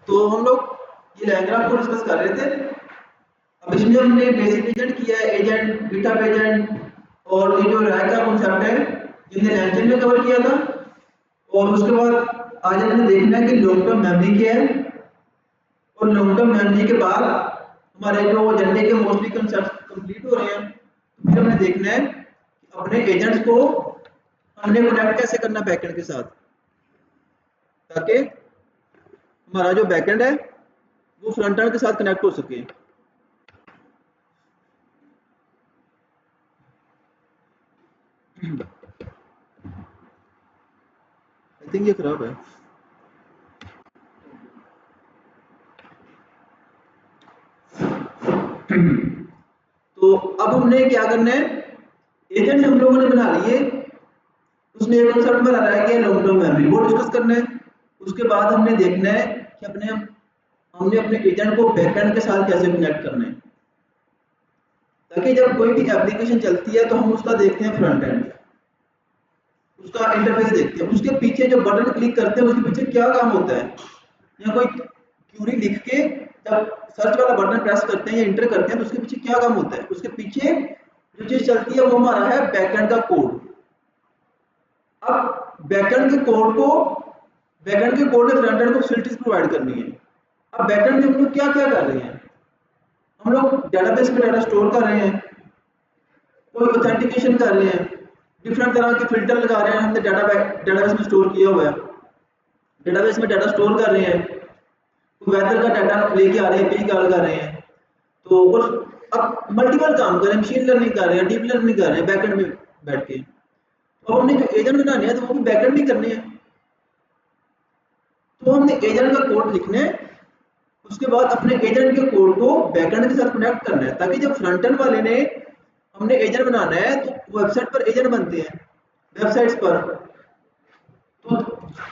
तो हम लोग ये डायग्राम को डिस्कस कर रहे थे। अब इसमें हमने बेसिक एजेंट किया है, एजेंट, गिटहब एजेंट, और ये जो रैक का कॉन्सेप्ट है जिसने लैंचन में कवर किया था। और उसके बाद आज हमने देखना है कि लॉन्ग टर्म मेमोरी क्या है, और लॉन्ग टर्म मेमोरी के बाद हमारे जो एजेंडे के मोस्टली कंसेप्ट कंप्लीट हो रहे हैं, तो फिर हमने देखना है कि अपने एजेंट्स को हमने कनेक्ट कैसे करना बैकएंड के साथ, ताकि हमारा जो बैकएंड है वो फ्रंट एंड के साथ कनेक्ट हो सके। आई थिंक ये खराब है। तो अब हमने क्या करना है, एजेंट हम लोगों ने बना लिए, उसमें एक कंसेप्ट में रह गया लॉन्ग टर्म मेमोरी, वो डिस्कस करना है। उसके बाद हमने देखना है कि हमने अपने एजेंट को बैकएंड के साथ कैसे कनेक्ट करना है, ताकि जब कोई भी एप्लीकेशन चलती है तो हम उसका देखते हैं फ्रंट एंड, उसका इंटरफेस देखते हैं, उसके पीछे जो बटन क्लिक करते हैं उसके पीछे क्या काम होता है, या कोई क्यूरी लिख के जब सर्च वाला बटन प्रेस करते हैं या इंटर करते हैं तो उसके पीछे क्या काम होता है, उसके पीछे जो चीज चलती है वो हमारा है बैकएंड का कोड। अब बैकएंड के कोड ने फ्रंट एंड को फैसिलिटीज प्रोवाइड करनी है। अब बैकएंड में हम लोग क्या क्या कर रहे हैं, हम लोग डेटाबेस में डाटा स्टोर कर रहे हैं, कोई ऑथेंटिकेशन कर रहे हैं, डिफरेंट तरह के फिल्टर लगा रहे हैं, हमने डेटाबेस में स्टोर किया हुआ है, डेटाबेस में डाटा स्टोर कर रहे हैं, वेदर का डाटा लेके आ रहे हैं, पेज कॉल कर रहे हैं। तो कुछ अब मल्टीपल काम कर रहे हैं, मशीन लर्निंग कर रहे हैं, डीप लर्निंग कर रहे हैं बैकएंड में बैठ के। तो हमने जो एजेंट बनाने हैं तो वो भी बैकएंड में करने हैं, तो हमने एजेंट का कोड लिखना है, उसके बाद अपने एजेंट के कोड को बैकएंड के साथ कनेक्ट करना है, ताकि जब फ्रंट एंड वाले ने हमने एजेंट बनाना है तो वेबसाइट पर एजेंट बनते हैं, वेबसाइट्स पर, तो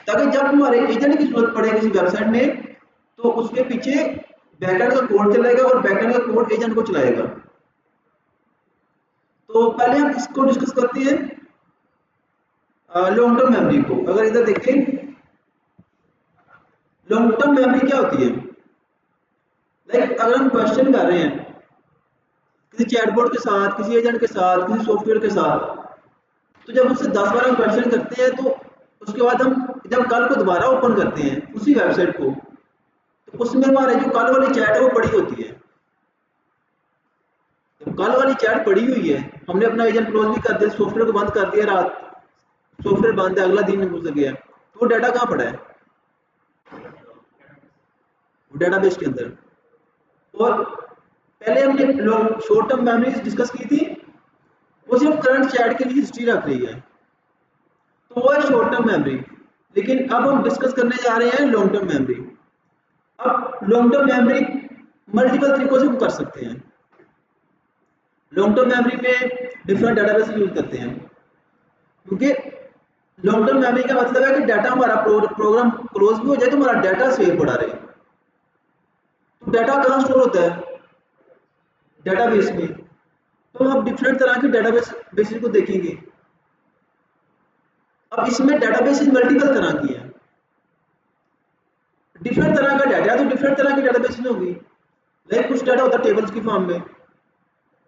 ताकि जब हमारे एजेंट की जरूरत पड़े किसी वेबसाइट में तो उसके पीछे बैकएंड का कोड चलेगा और बैकएंड का कोड एजेंट को चलाएगा। तो पहले हम इसको डिस्कस करते हैं लॉन्ग टर्म मेमोरी को। अगर इधर देखें, लॉन्ग टर्म मेमोरी क्या होती है, लाइक अगर हम क्वेश्चन कर रहे हैं किसी चैटबॉट के साथ, किसी एजेंट के साथ, किसी सॉफ्टवेयर के साथ, तो जब उससे 10 बार हम क्वेश्चन करते हैं तो उसके बाद हम जब कल को दोबारा ओपन करते हैं उसी वेबसाइट को, तो उसमें हमारे जो कल वाली चैट है वो पड़ी होती है। जब कल वाली चैट पड़ी हुई है, हमने अपना एजेंट क्लोज भी कर दिया, सॉफ्टवेयर को बंद कर दिया, रात सॉफ्टवेयर बंद है, अगला दिन गुजर गया, तो वो डाटा कहाँ पड़ा है, डेटाबेस के अंदर। और पहले हमने लोग शॉर्ट टर्म मेमोरीज डिस्कस की थी, वो सिर्फ करंट चैट के लिए हिस्ट्री रख रही है, तो वो है शॉर्ट टर्म मेमोरी। लेकिन अब हम डिस्कस करने जा रहे हैं लॉन्ग टर्म मेमोरी। अब लॉन्ग टर्म मेमोरी मल्टीपल तरीकों से हम कर सकते हैं। लॉन्ग टर्म मेमोरी में डिफरेंट डेटाबेस यूज करते हैं, क्योंकि लॉन्ग टर्म मेमोरी का मतलब है कि डाटा हमारा प्रोग्राम क्लोज भी हो जाए तो हमारा डाटा सेव पड़ा रहे। तो डाटा कहाँ स्टोर होता है, डेटाबेस में। तो हम डिफरेंट तरह के डेटाबेस बेसिस को देखेंगे। अब इसमें डेटाबेस मल्टीपल तरह की है, डिफरेंट तरह का डाटा है तो डिफरेंट तरह की डेटाबेस होगी। लाइक कुछ डाटा होता है टेबल्स की फॉर्म में,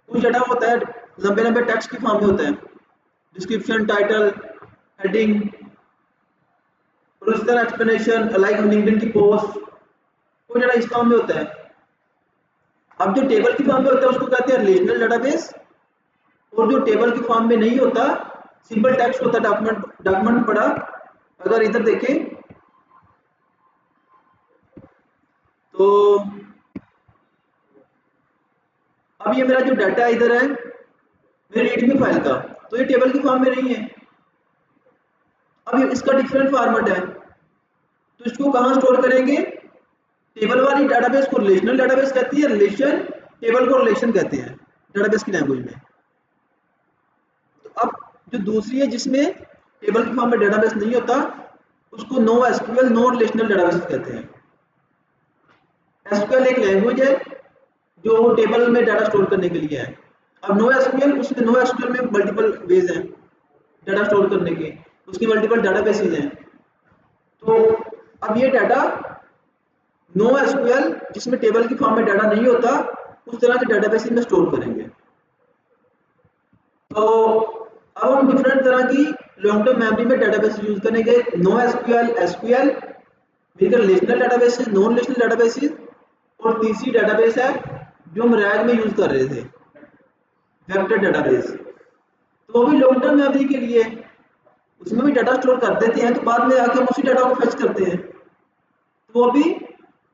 कुछ डाटा होता है लंबे लंबे टेक्स्ट की फॉर्म में होता है, डिस्क्रिप्शन, टाइटल, हेडिंग, और उस तरह एक्सप्लेनेशन, लाइक लिंक्डइन की पोस्ट, वो डाटा इस फॉर्म में होता है। अब जो टेबल की फॉर्म में होता है उसको कहते हैं रिलेशनल डेटाबेस, और जो टेबल की फॉर्म में नहीं होता, सिंपल टेक्स्ट होता है, डॉक्यूमेंट पड़ा। अगर इधर देखें तो अब ये मेरा जो डाटा इधर है मेरी रीडमी फाइल का, तो ये टेबल की फॉर्म में नहीं है। अब इसका डिफरेंट फॉर्मेट है, तो इसको कहाँ स्टोर करेंगे, टेबल वाली डेटाबेस को रिलेशनल डेटाबेस कहती है, रिलेशन टेबल को रिलेशन कहते हैं डेटाबेस की लैंग्वेज में। तो अब जो दूसरी है जिसमें टेबल की फॉर्म में डेटाबेस नहीं होता, उसको no SQL, no relational database कहते हैं। एसक्यूएल एक लैंग्वेज है जो टेबल में डाटा स्टोर करने के लिए है। अब नो एसक्यूएल, उसमें नो एसक्यूएल में मल्टीपल वेज हैं डाटा स्टोर करने के, उसकी मल्टीपल डेटाबेसेस हैं। तो अब ये डाटा नो एसक्यूएल जिसमें टेबल की फॉर्म में डाटा नहीं होता, उस तरह के डेटाबेस में स्टोर करेंगे। तो अब हम डिफरेंट तरह की लॉन्ग टर्म मेमोरी में डेटाबेस यूज करेंगे। नो एसक्यूएल, एसक्यूएल, फिर relational database, non relational database, और तीसरी डेटाबेस है जो हम रैग में यूज कर रहे थे, वेक्टर डेटाबेस। तो वो भी लॉन्ग टर्म मेमोरी के लिए, उसमें भी डाटा स्टोर कर देते हैं, तो बाद में आके हम उसी डाटा को फेच करते हैं, तो वो भी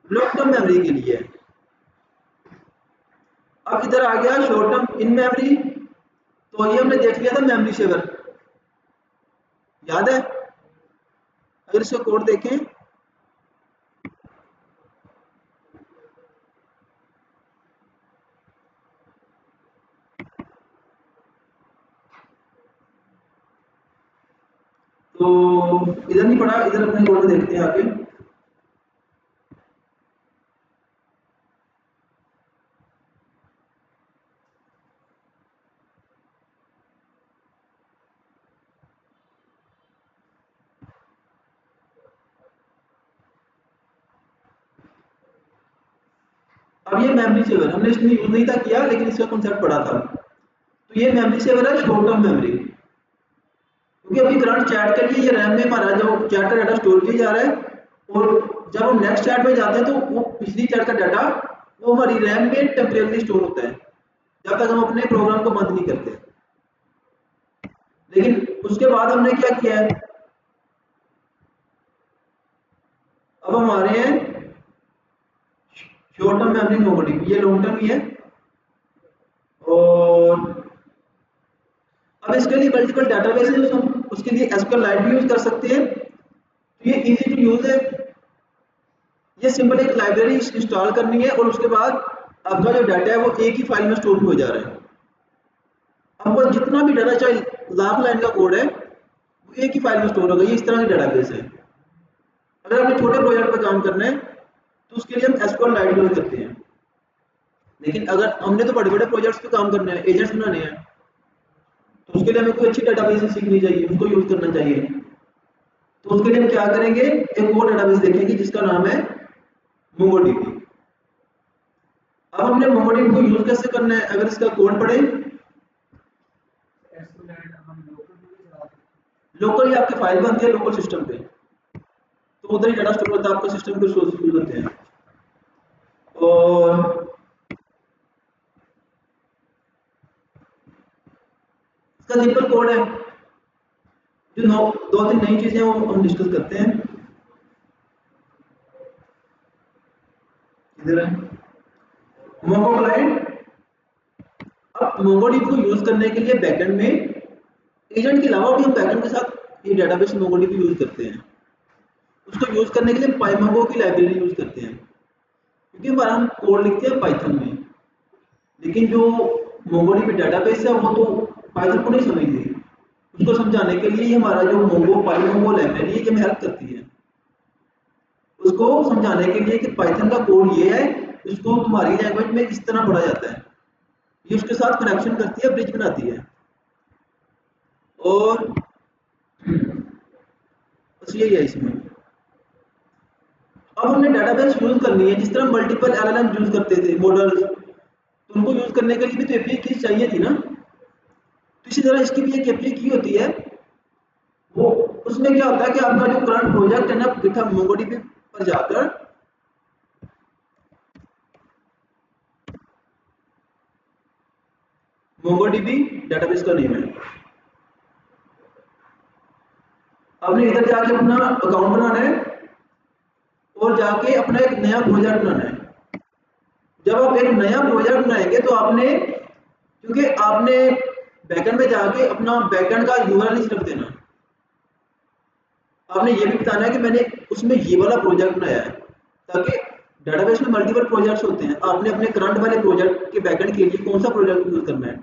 लॉन्ग टर्म मेमोरी के लिए है। अब इधर आ गया शॉर्ट टर्म इन मेमोरी। तो ये हमने देख लिया था मेमोरी सेवर, याद है? अगर इसका कोड देखें, तो इधर नहीं पढ़ा, इधर अपने कोड में देखते हैं आगे। अब ये मेमोरी सेवर हमने इसमें यूज नहीं था किया, लेकिन इसका कॉन्सेप्ट पढ़ा था। तो ये मेमोरी सेवर है शॉर्ट टर्म मेमोरी, क्योंकि अभी करंट चैट के लिए ये रैम में हमारा जो चैट का डाटा स्टोर किया जा रहा है, और जब हम नेक्स्ट चैट में जाते हैं तो वो पिछली चैट का डाटा वो हमारी रैम में टेम्परेरी स्टोर होता है, जब तक हम अपने प्रोग्राम को बंद नहीं करते। लेकिन उसके बाद हमने क्या किया है, अब हम आ रहे हैं शॉर्ट टर्म मेमोरी मोंगोडीबी, ये लॉन्ग टर्म ही है। और अब इसके लिए मल्टीपल डाटाबेस है, हम उसके लिए एसक्यूएल भी यूज कर सकते हैं। तो ये इजी टू यूज है, ये सिंपल एक लाइब्रेरी इंस्टॉल करनी है, और उसके बाद आपका जो डाटा है वो एक ही फाइल में स्टोर हो जा रहा है। आपको जितना भी डाटा, चाहे लाख लाइन का कोड है, वो एक ही फाइल में स्टोर होगा। ये इस तरह की डाटाबेस है। अगर आपने छोटे प्रोजेक्ट पर काम करना है तो उसके लिए हम एसक्यूएल लाइट यूज करते हैं। लेकिन अगर हमने तो बड़े बड़े प्रोजेक्ट्स पे काम करना है, एजेंट्स बनाने हैं, तो उसके लिए हमें कोई अच्छी डाटाबेस सीखनी चाहिए, उसको यूज करना चाहिए। तो उसके लिए हम क्या करेंगे, एक और डाटाबेस देखेंगे जिसका नाम है मोंगोडीबी। अब हमने मोंगोडीबी को यूज कैसे करना है, अगर इसका कोड पढ़े। लोकल ही आपकी फाइल बनती है लोकल सिस्टम पे, तो उधर ही डाटा स्टोर होता है, आपका सिस्टम के रिसोर्स यूज होते हैं। और इसका सिंपल कोड है, जो दो तीन नई चीजें वो हम डिस्कस करते हैं। इधर है मोंगो क्लाइंट। अब मोंगोडीबी को यूज करने के लिए बैकएंड में एजेंट के अलावा भी हम बैकएंड के साथ ये डेटाबेस मोंगोडीबी यूज करते हैं। उसको यूज करने के लिए पाइमोंगो की लाइब्रेरी यूज करते हैं, क्योंकि हमारा हम कोड लिखते हैं पाइथन में, लेकिन जो मोंगोडीबी डेटाबेस है वो तो पाइथन को नहीं समझती। उसको समझाने के लिए हमारा जो मोंगो पाइमोंगो लाइब्रेरी है, ये हमें हेल्प करती है उसको समझाने के लिए कि पाइथन का कोड ये है, इसको तुम्हारी लैंग्वेज में इस तरह पढ़ा जाता है। ये उसके साथ कनेक्शन करती है, ब्रिज बनाती है। और बस यही है इसमें। अब हमने डेटाबेस यूज करनी है, जिस तरह मल्टीपल एलएलएम यूज करते थे मॉडल्स, तो उनको यूज करने के लिए भी तो एपीआई की चाहिए थी ना। तो इसी तरह इसकी भी एक एपीआई की होती है। वो उसमें क्या होता है कि आपका जो करंट प्रोजेक्ट है ना गिटहब मोंगोडीबी पर जाकर मोंगोडीबी डेटाबेस का नेम है, आपने इधर जाके अपना अकाउंट बनाना है और जाके अपना एक नया प्रोजेक्ट बनाना है। जब आप एक नया प्रोजेक्ट बनाएंगे तो आपने, क्योंकि आपने बैकएंड में जाके अपना बैकएंड का यूआरएल नहीं सिर्फ देना, आपने ये भी बताना है कि मैंने उसमें ये वाला प्रोजेक्ट बनाया है, ताकि डेटाबेस में मल्टीपल प्रोजेक्ट्स होते हैं, आपने अपने करंट वाले प्रोजेक्ट के बैकएंड के लिए कौन सा प्रोजेक्ट यूज करना है।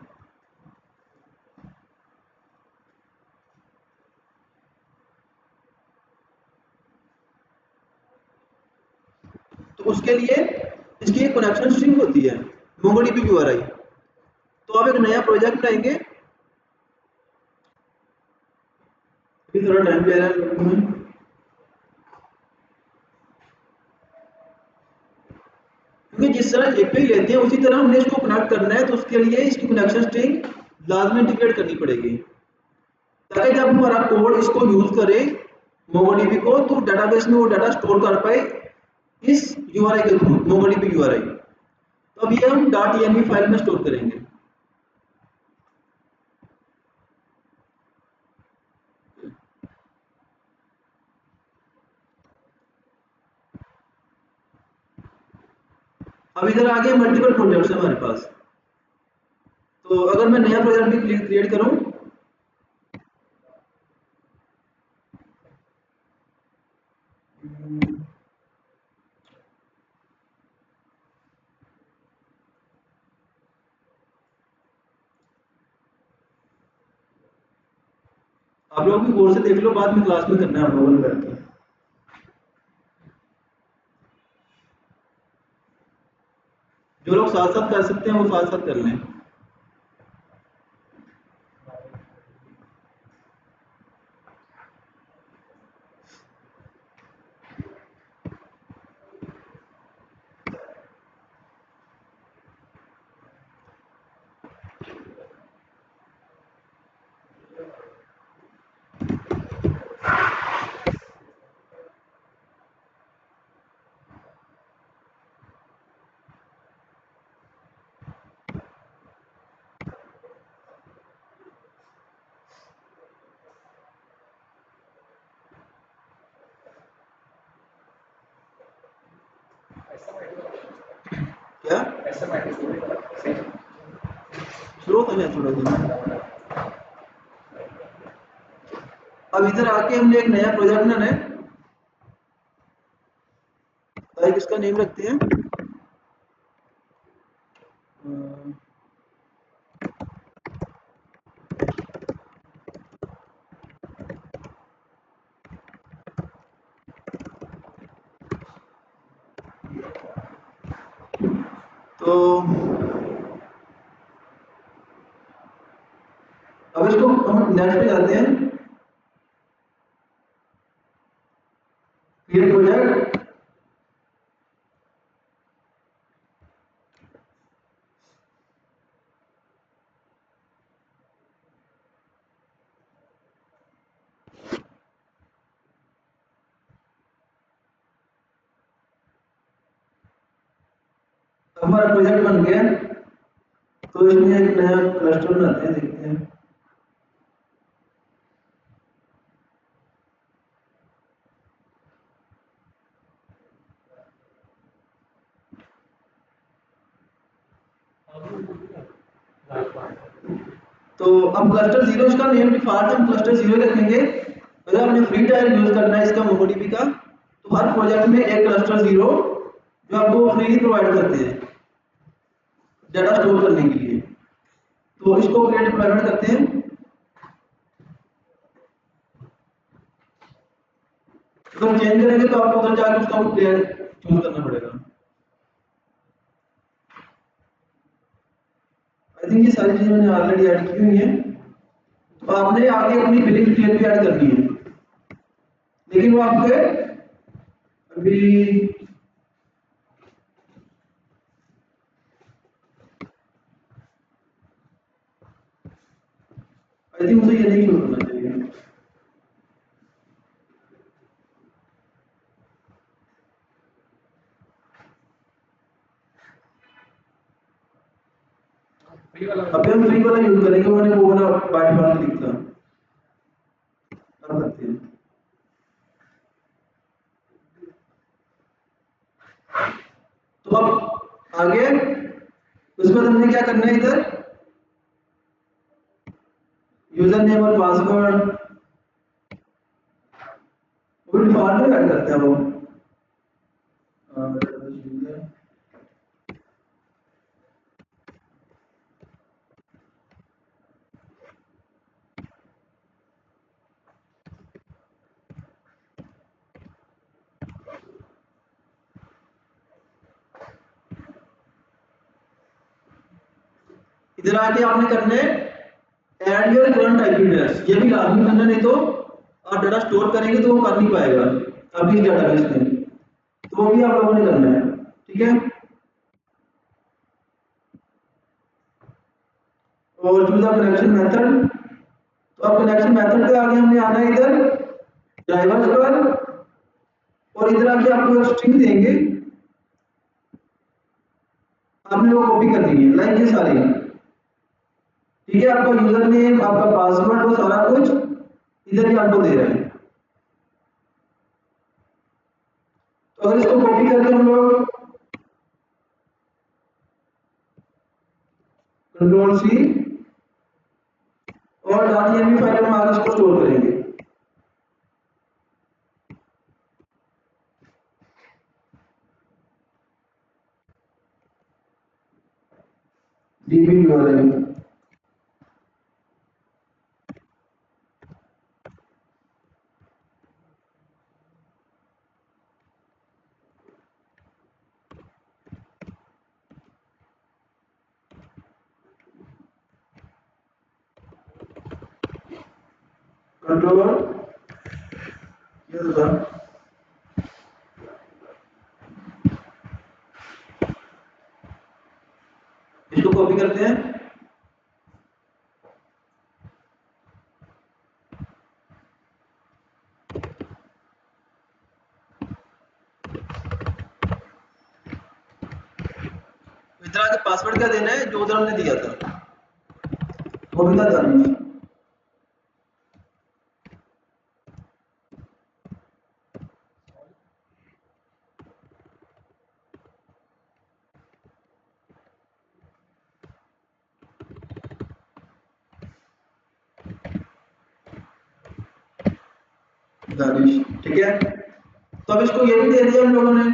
तो उसके लिए इसकी एक कनेक्शन स्ट्रिंग होती है मोंगोडीबी यूआरआई। तो आप एक नया प्रोजेक्ट बनाएंगे, अभी थोड़ा टाइम ले रहा है। क्योंकि जिस तरह एपीआई लेते हैं उसी तरह हमने इसको कनेक्ट करना है, तो उसके लिए इसकी कनेक्शन स्ट्रिंग लाजमी इंटीग्रेट करनी पड़ेगी, ताकि जब हमारा कोड इसको यूज करे मोंगोडीबी को, तो डेटाबेस में वो डाटा स्टोर कर पाए इस यूआरआई के थ्रू, मोंगोडीबी यूआरआई। तो अब ये हम .env फाइल में स्टोर करेंगे। अब इधर आगे मल्टीपल प्रोजेक्ट्स है हमारे पास, तो अगर मैं नया प्रोजेक्ट भी क्रिएट करूं, आप लोग भी गौर से देख लो, बाद में क्लास में करना है आप लोगों ने बैठ के। जो लोग साथ साथ कर सकते हैं वो साथ साथ कर लें। क्या स्लो था मैं थोड़ा सा। अब इधर आके हमने एक नया प्रोजेक्ट बनाना है, तो इसका नेम रखते हैं तो अब इसको हम नेक्स्ट पे जाते हैं, क्रिएट प्रोजेक्ट। हमारा प्रोजेक्ट बन गया, तो इसमें एक नया क्लस्टर बनाते हैं, देखते हैं। तो अब क्लस्टर जीरो, इसका नेम डिफॉल्ट हम क्लस्टर जीरो रखेंगे। अगर हमने फ्री टायर यूज करना है इसका मोंगोडीबी का, तो हर प्रोजेक्ट में एक क्लस्टर जीरो जो आपको फ्री प्रोवाइड करते हैं डाटा स्टोर करने के लिए, तो इसको क्रिएट डिप्लॉयमेंट करते हैं। अगर चेंज करेंगे तो आपको उधर जाकर उसका प्लेयर चूज करना पड़ेगा। आई थिंक ये सारी चीजें मैंने ऑलरेडी ऐड की हुई हैं, तो आपने आगे अपनी बिलिंग डिटेल भी ऐड करनी है, लेकिन वो आपके अभी आई थिंक मुझे ये नहीं शो करना चाहिए। अभी हम फ्री वाला यूज करेंगे, मैंने वो वाला बाय डिफॉल्ट लिखा। अब करते हैं, तो अब आगे उसके बाद हमने क्या करना है, इधर यूजर नेम और पासवर्ड वो डिफॉल्ट में ऐड करते हैं वो। इधर आके आपने करना है add your current IP address, ये भी लाजमी करना, नहीं तो आप डाटा स्टोर करेंगे तो वो कर नहीं पाएगा अभी इस डेटाबेस में, तो वो भी आप लोगों ने करना है, ठीक है। और चूज द कनेक्शन मेथड। तो अब कनेक्शन मेथड पे आगे हमने आना है इधर ड्राइवर्स पर, और इधर आके आपको एक स्ट्रिंग देंगे, आपने वो कॉपी करनी है लाइक ये सारी, ठीक है। आपका यूजर नेम, आपका पासवर्ड, वो सारा कुछ इधर ही आपको दे रहा है। तो अगर इसको कॉपी करके हम लोग कंट्रोल सी और .env फाइल में आगे इसको स्टोर करेंगे। db url कंट्रोल ये होगा। इसको कॉपी करते हैं, इधर आके पासवर्ड क्या देना है जो उधर हमने दिया था वो भी था दानिश। दानिश ठीक है। तो अब इसको ये भी दे दिया हम लोगों ने।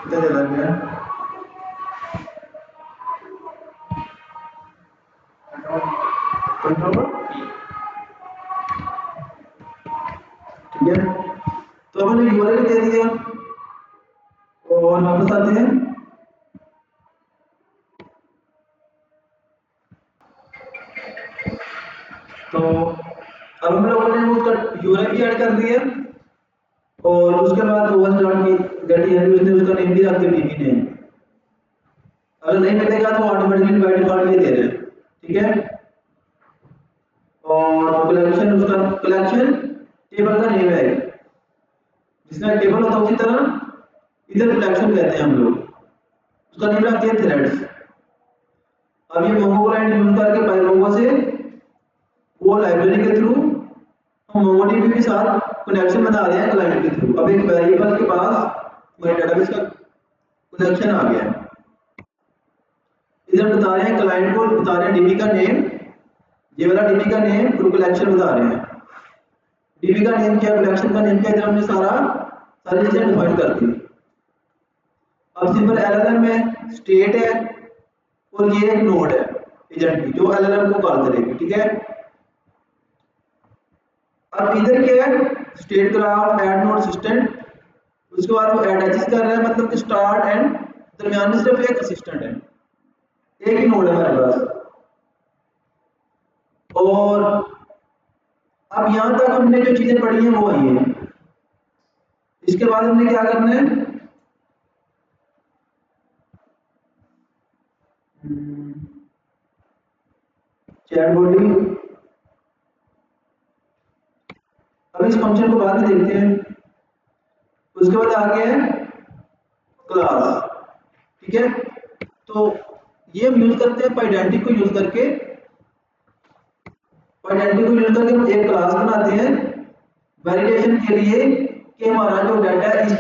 इधर लग गया कंट्रोल, ठीक है। तो हमने यूआरएल दे दिया और वापस आते हैं। तो अब हम लोगों ने उसका यूआरएल भी ऐड कर दिया और उसके बाद ओएस डॉट की गेट यूआरएल उसने उसका नेम भी रख दिया डीबी नेम। अगर नहीं मिलेगा तो ऑटोमेटिकली बाय डिफॉल्ट ये दे रहे हैं, ठीक है। और कलेक्शन, उसका कलेक्शन टेबल का नेम है, जिसमें टेबल होता है उसी तरह इधर कलेक्शन कहते हैं हम लोग, उसका नेम रखते हैं थ्रेड्स। अब ये मोंगो क्लाइंट यूज करके पाइमोंगो से वो लाइब्रेरी के थ्रू हम मोंगोडीबी के साथ कनेक्शन बना रहे हैं क्लाइंट के थ्रू। अब एक वेरिएबल के पास हमारे डेटाबेस का कनेक्शन आ गया है। इधर बता रहे हैं क्लाइंट को, बता रहे हैं डीबी का नेम, ये वाला डीबी का नेम और कलेक्शन बता रहे हैं। डीबी का नेम क्या, कलेक्शन का नेम क्या, इधर हमने सारी चीजें डिफाइन कर दी। अब सिंपल एलएलएम में स्टेट है और ये एक नोड है एजेंट की जो एलएलएम को कॉल करेगी, ठीक है। अब इधर क्या है, state graph add node assistant, उसके बाद वो ऐड एचएस कर रहा है, मतलब कि स्टार्ट एंड दरमियान में सिर्फ एक असिस्टेंट है, एक ही नोड है हमारे पास। और अब यहां तक हमने जो चीजें पढ़ी हैं वो आई है। इसके बाद हमने क्या करना है, चैट बॉडी। अब इस फंक्शन को बाद में देखते हैं। उसके बाद आ गया है क्लास, ठीक है। तो ये हम यूज करते हैं पाइडेंटिटी को यूज करके, पाइडेंटिटी को यूज करके हम एक क्लास बनाते हैं वैलिडेशन के लिए कि हमारा जो डाटा है, इस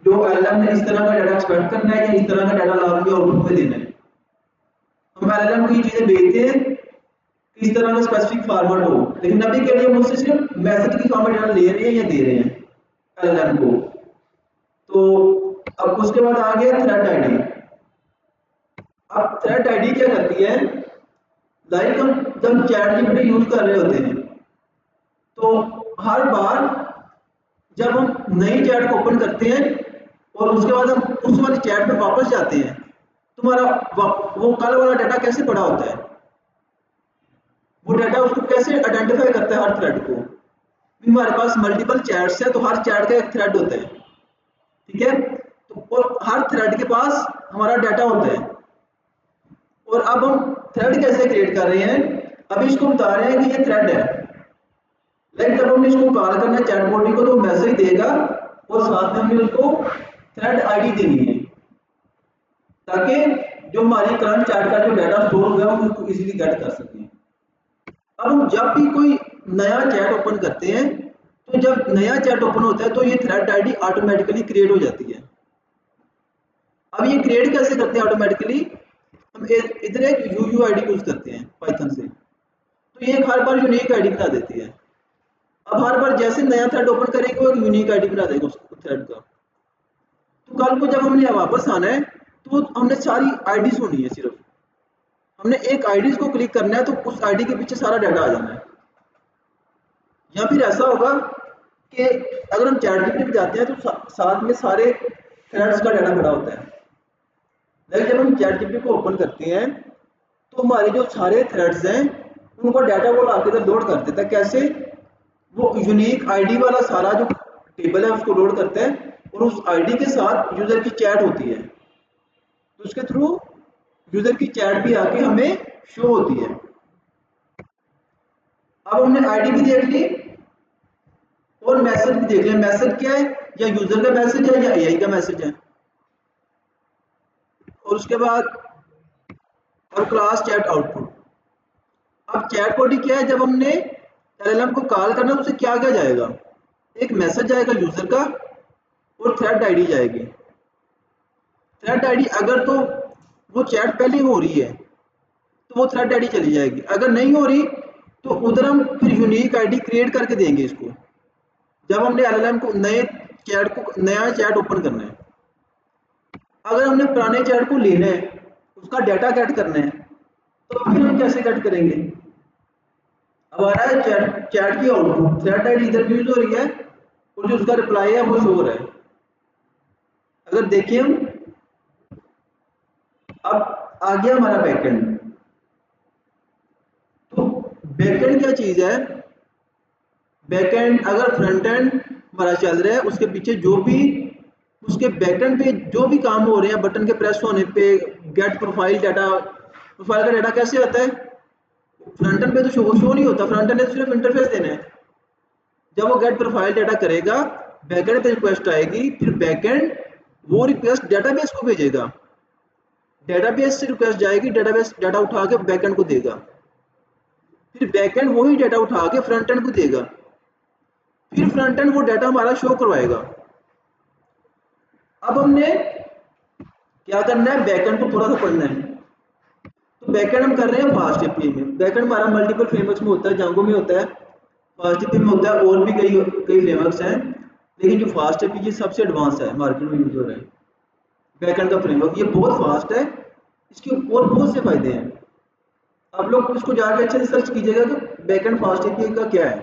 जो एलएलएम ने इस तरह का डाटा एक्सपेक्ट करना है या इस तरह का डाटा लाभ के आउटपुट में देना है। हम एलएलएम को ये चीजें भेजते हैं कि इस तरह का स्पेसिफिक फॉर्मेट हो, लेकिन अभी के लिए हम उससे सिर्फ मैसेज की फॉर्मेट डाटा ले रहे हैं या दे रहे हैं एलएलएम को। तो अब उसके बाद आ गया थ्रेड आईडी। अब थ्रेड आईडी क्या करती है, लाइक हम जब चैट जीपीटी यूज कर रहे होते हैं तो हर बार जब हम नई चैट को ओपन करते हैं और उसके बाद हम उस वाली चैट पे वापस जाते हैं तुम्हारा वो कल वाला डाटा कैसे पड़ा होता है, वो डाटा उसको कैसे आइडेंटिफाई करता है हर थ्रेड को। हमारे पास मल्टीपल चैट्स है तो हर चैट का एक थ्रेड होता है, ठीक है। तो और हर थ्रेड के पास हमारा डाटा होता है। और अब हम थ्रेड कैसे क्रिएट कर रहे हैं, अभी इसको बता रहे हैं कि ये थ्रेड है। लाइक जब हमने इसको कॉल करना है चैट बॉडी को तो मैसेज देगा और साथ में हमने उसको थ्रेड आईडी देनी है, ताकि जो हमारी करंट चैट का जो डाटा स्टोर हुआ है हम उसको इजीली गेट कर सकें। अब हम जब भी कोई नया चैट ओपन करते हैं तो जब नया चैट ओपन होता है तो ये थ्रेड आईडी ऑटोमेटिकली क्रिएट हो जाती है। अब ये क्रिएट कैसे करते हैं ऑटोमेटिकली, हम इधर एक यूयू आईडी यूज करते हैं पाइथन से, तो ये हर बार यूनिक आईडी बना देती है। अब हर बार जैसे नया थ्रेड ओपन करेंगे वो एक यूनिक आईडी बना देगा उस थ्रेड का। तो कल को जब हमने वापस आना है तो हमने सारी आईडीज होनी है, सिर्फ हमने एक आईडी को क्लिक करना है तो उस आईडी के पीछे सारा डाटा आ जाना है। या फिर ऐसा होगा कि अगर हम चैट जीपीटी पे जाते हैं तो साथ में सारे थ्रेड्स का डाटा पड़ा होता है। लेकिन जब हम चैट जीपीटी को ओपन करते हैं तो हमारे जो सारे थ्रेड्स हैं उनका डाटा वो लाके इधर लोड कर देता है। कैसे, वो यूनिक आईडी वाला सारा जो टेबल है उसको लोड करते हैं और उस आईडी के साथ यूजर की चैट होती है, तो उसके थ्रू यूजर की चैट भी आके हमें शो होती है। अब हमने आईडी भी देख ली और मैसेज भी देख लिया। मैसेज क्या है, या यूजर का मैसेज है या एआई का मैसेज है। और उसके बाद और क्लास चैट आउटपुट। अब चैट बॉडी क्या है, जब हमने एलएलएम को कॉल करना तो उसे क्या क्या जाएगा, एक मैसेज जाएगा यूजर का और थ्रेड आईडी जाएगी। थ्रेड आईडी अगर तो वो चैट पहले हो रही है तो वो थ्रेड आईडी चली जाएगी, अगर नहीं हो रही तो उधर हम फिर यूनिक आईडी क्रिएट करके देंगे इसको, जब हमने एलएलएम को नया चैट ओपन करना है। अगर हमने पुराने चैट को लेना है, उसका डाटा गेट करना है, तो फिर हम कैसे गेट करेंगे। अब आ रहा है चैट की आउटपुट, थ्रेड आईडी इधर यूज हो रही है और जो उसका रिप्लाई है वो शो हो रहा है। अगर देखिए हम, अब आ गया हमारा बैकएंड। तो बैकएंड क्या चीज है, बैकएंड अगर फ्रंट एंड हमारा चल रहा है उसके पीछे जो भी उसके बैकएंड पे जो भी काम हो रहे हैं, बटन के प्रेस होने पे गेट प्रोफाइल डाटा, प्रोफाइल का डाटा कैसे आता है, फ्रंट एंड पे तो शो नहीं होता, फ्रंट एंड ने तो सिर्फ इंटरफेस देना है। जब वो गेट प्रोफाइल डाटा करेगा बैकएंड पे रिक्वेस्ट आएगी, फिर बैकएंड वो रिक्वेस्ट डेटाबेस को भेजेगा, डेटाबेस से रिक्वेस्ट जाएगी, डेटाबेस डाटा उठा के बैकएंड को देगा, फिर बैकएंड वही डाटा उठा के फ्रंट एंड को देगा, फिर फ्रंट एंड वो डाटा हमारा शो करवाएगा। अब हमने क्या करना है, बैकएंड को थोड़ा सा पढ़ना है। तो बैकएंड हम कर रहे हैं फास्ट एपीआई में। बैकएंड हमारा मल्टीपल फ्रेमवर्क्स में होता है, जांगो में होता है, फास्ट एपीआई में होता है, और भी कई फ्रेमवर्क्स हैं, लेकिन जो फास्ट एपीआई सबसे एडवांस है, मार्केट में यूज हो रहा है बैकएंड का फ्रेमवर्क। ये बहुत फास्ट है, इसके और बहुत से फायदे हैं। आप लोग इसको जाके अच्छे से सर्च कीजिएगा कि बैकएंड फास्ट एपीआई का क्या है,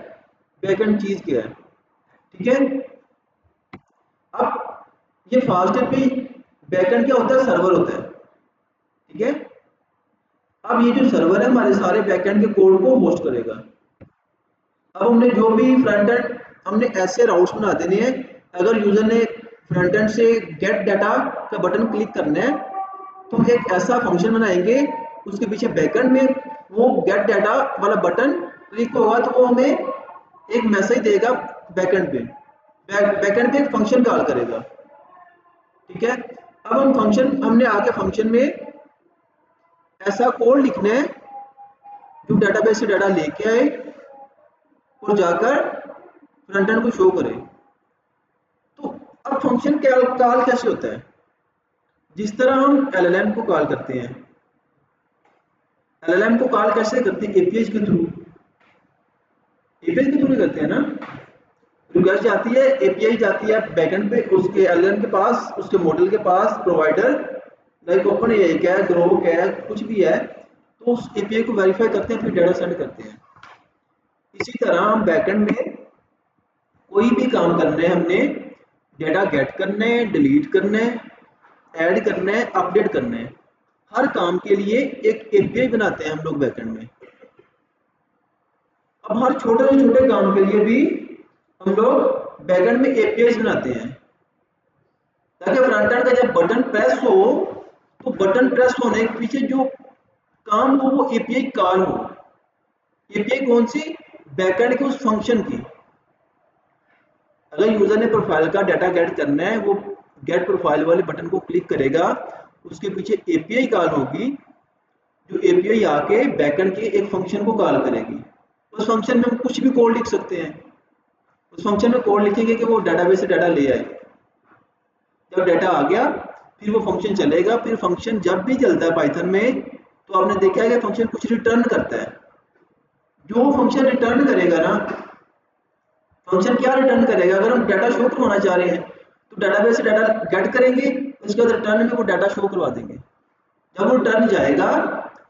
बैकएंड चीज क्या है, ठीक है। अब ये फास्ट एपीआई बैकएंड क्या होता है, सर्वर होता है, ठीक है। अब ये जो सर्वर है हमारे सारे बैकएंड के कोड को होस्ट करेगा। अब हमने जो भी फ्रंट एंड हमने ऐसे राउट्स बना देने हैं, अगर यूजर ने फ्रंट एंड से गेट डाटा का बटन क्लिक करना है तो हम एक ऐसा फंक्शन बनाएंगे, उसके पीछे बैकएंड में वो गेट डाटा वाला बटन क्लिक होगा तो वो हमें एक मैसेज देगा बैकएंड पे, बैकएंड पे एक फंक्शन कॉल करेगा, ठीक है। अब हमने आके फंक्शन में ऐसा कोड लिखना है जो डेटाबेस से डाटा लेके आए और जाकर फ्रंट एंड को शो करे। तो अब फंक्शन कॉल कैसे होता है, जिस तरह हम एलएलएम को कॉल करते हैं, एलएलएम को कॉल कैसे करते हैं, एपीआई के थ्रू, एपीआई के थ्रू करते हैं ना। रिक्वेस्ट जाती है, एपीआई जाती है बैकएंड पे, उसके एलएलएम के पास, उसके मॉडल के पास, प्रोवाइडर लाइक ओपन एआई क्या है, ग्रोक है, कुछ भी है, तो उस एपीआई को वेरीफाई करते हैं, फिर डाटा सेंड करते हैं। इसी तरह हम बैकएंड में कोई भी काम करना है, हमने डाटा गेट करना है, डिलीट करना है, ऐड करना है, अपडेट करना है, हर काम के लिए एक एपीआई बनाते हैं हम लोग बैकएंड में। अब हर छोटे से छोटे काम के लिए भी हम लोग बैकएंड में एपीआई बनाते हैं, ताकि फ्रंट एंड का जब बटन प्रेस हो तो बटन प्रेस होने के पीछे जो काम हो वो एपीआई कॉल हो। एपीआई कौन सी? बैकएंड के उस फंक्शन की। अगर यूजर ने प्रोफाइल का डाटा गेट करना है, वो गेट प्रोफाइल वाले बटन को क्लिक करेगा, उसके पीछे एपीआई कॉल होगी, जो एपीआई आके बैकएंड के एक फंक्शन को कॉल करेगी। उस फंक्शन में हम कुछ भी कोड लिख सकते हैं। उस फंक्शन में कोड लिखेंगे कि वो डाटाबेस से डाटा ले आए। जब डाटा आ गया फिर वो फंक्शन चलेगा। फिर फंक्शन जब भी चलता है पाइथन में तो आपने देखा है कि फंक्शन कुछ रिटर्न करता है। जो फंक्शन रिटर्न करेगा ना, फंक्शन क्या रिटर्न करेगा? अगर हम डाटा शो करवाना चाह रहे हैं तो डाटाबेस से डाटा गेट करेंगे, उसके बाद रिटर्न में वो डाटा शो करवा देंगे। जब वो रिटर्न जाएगा,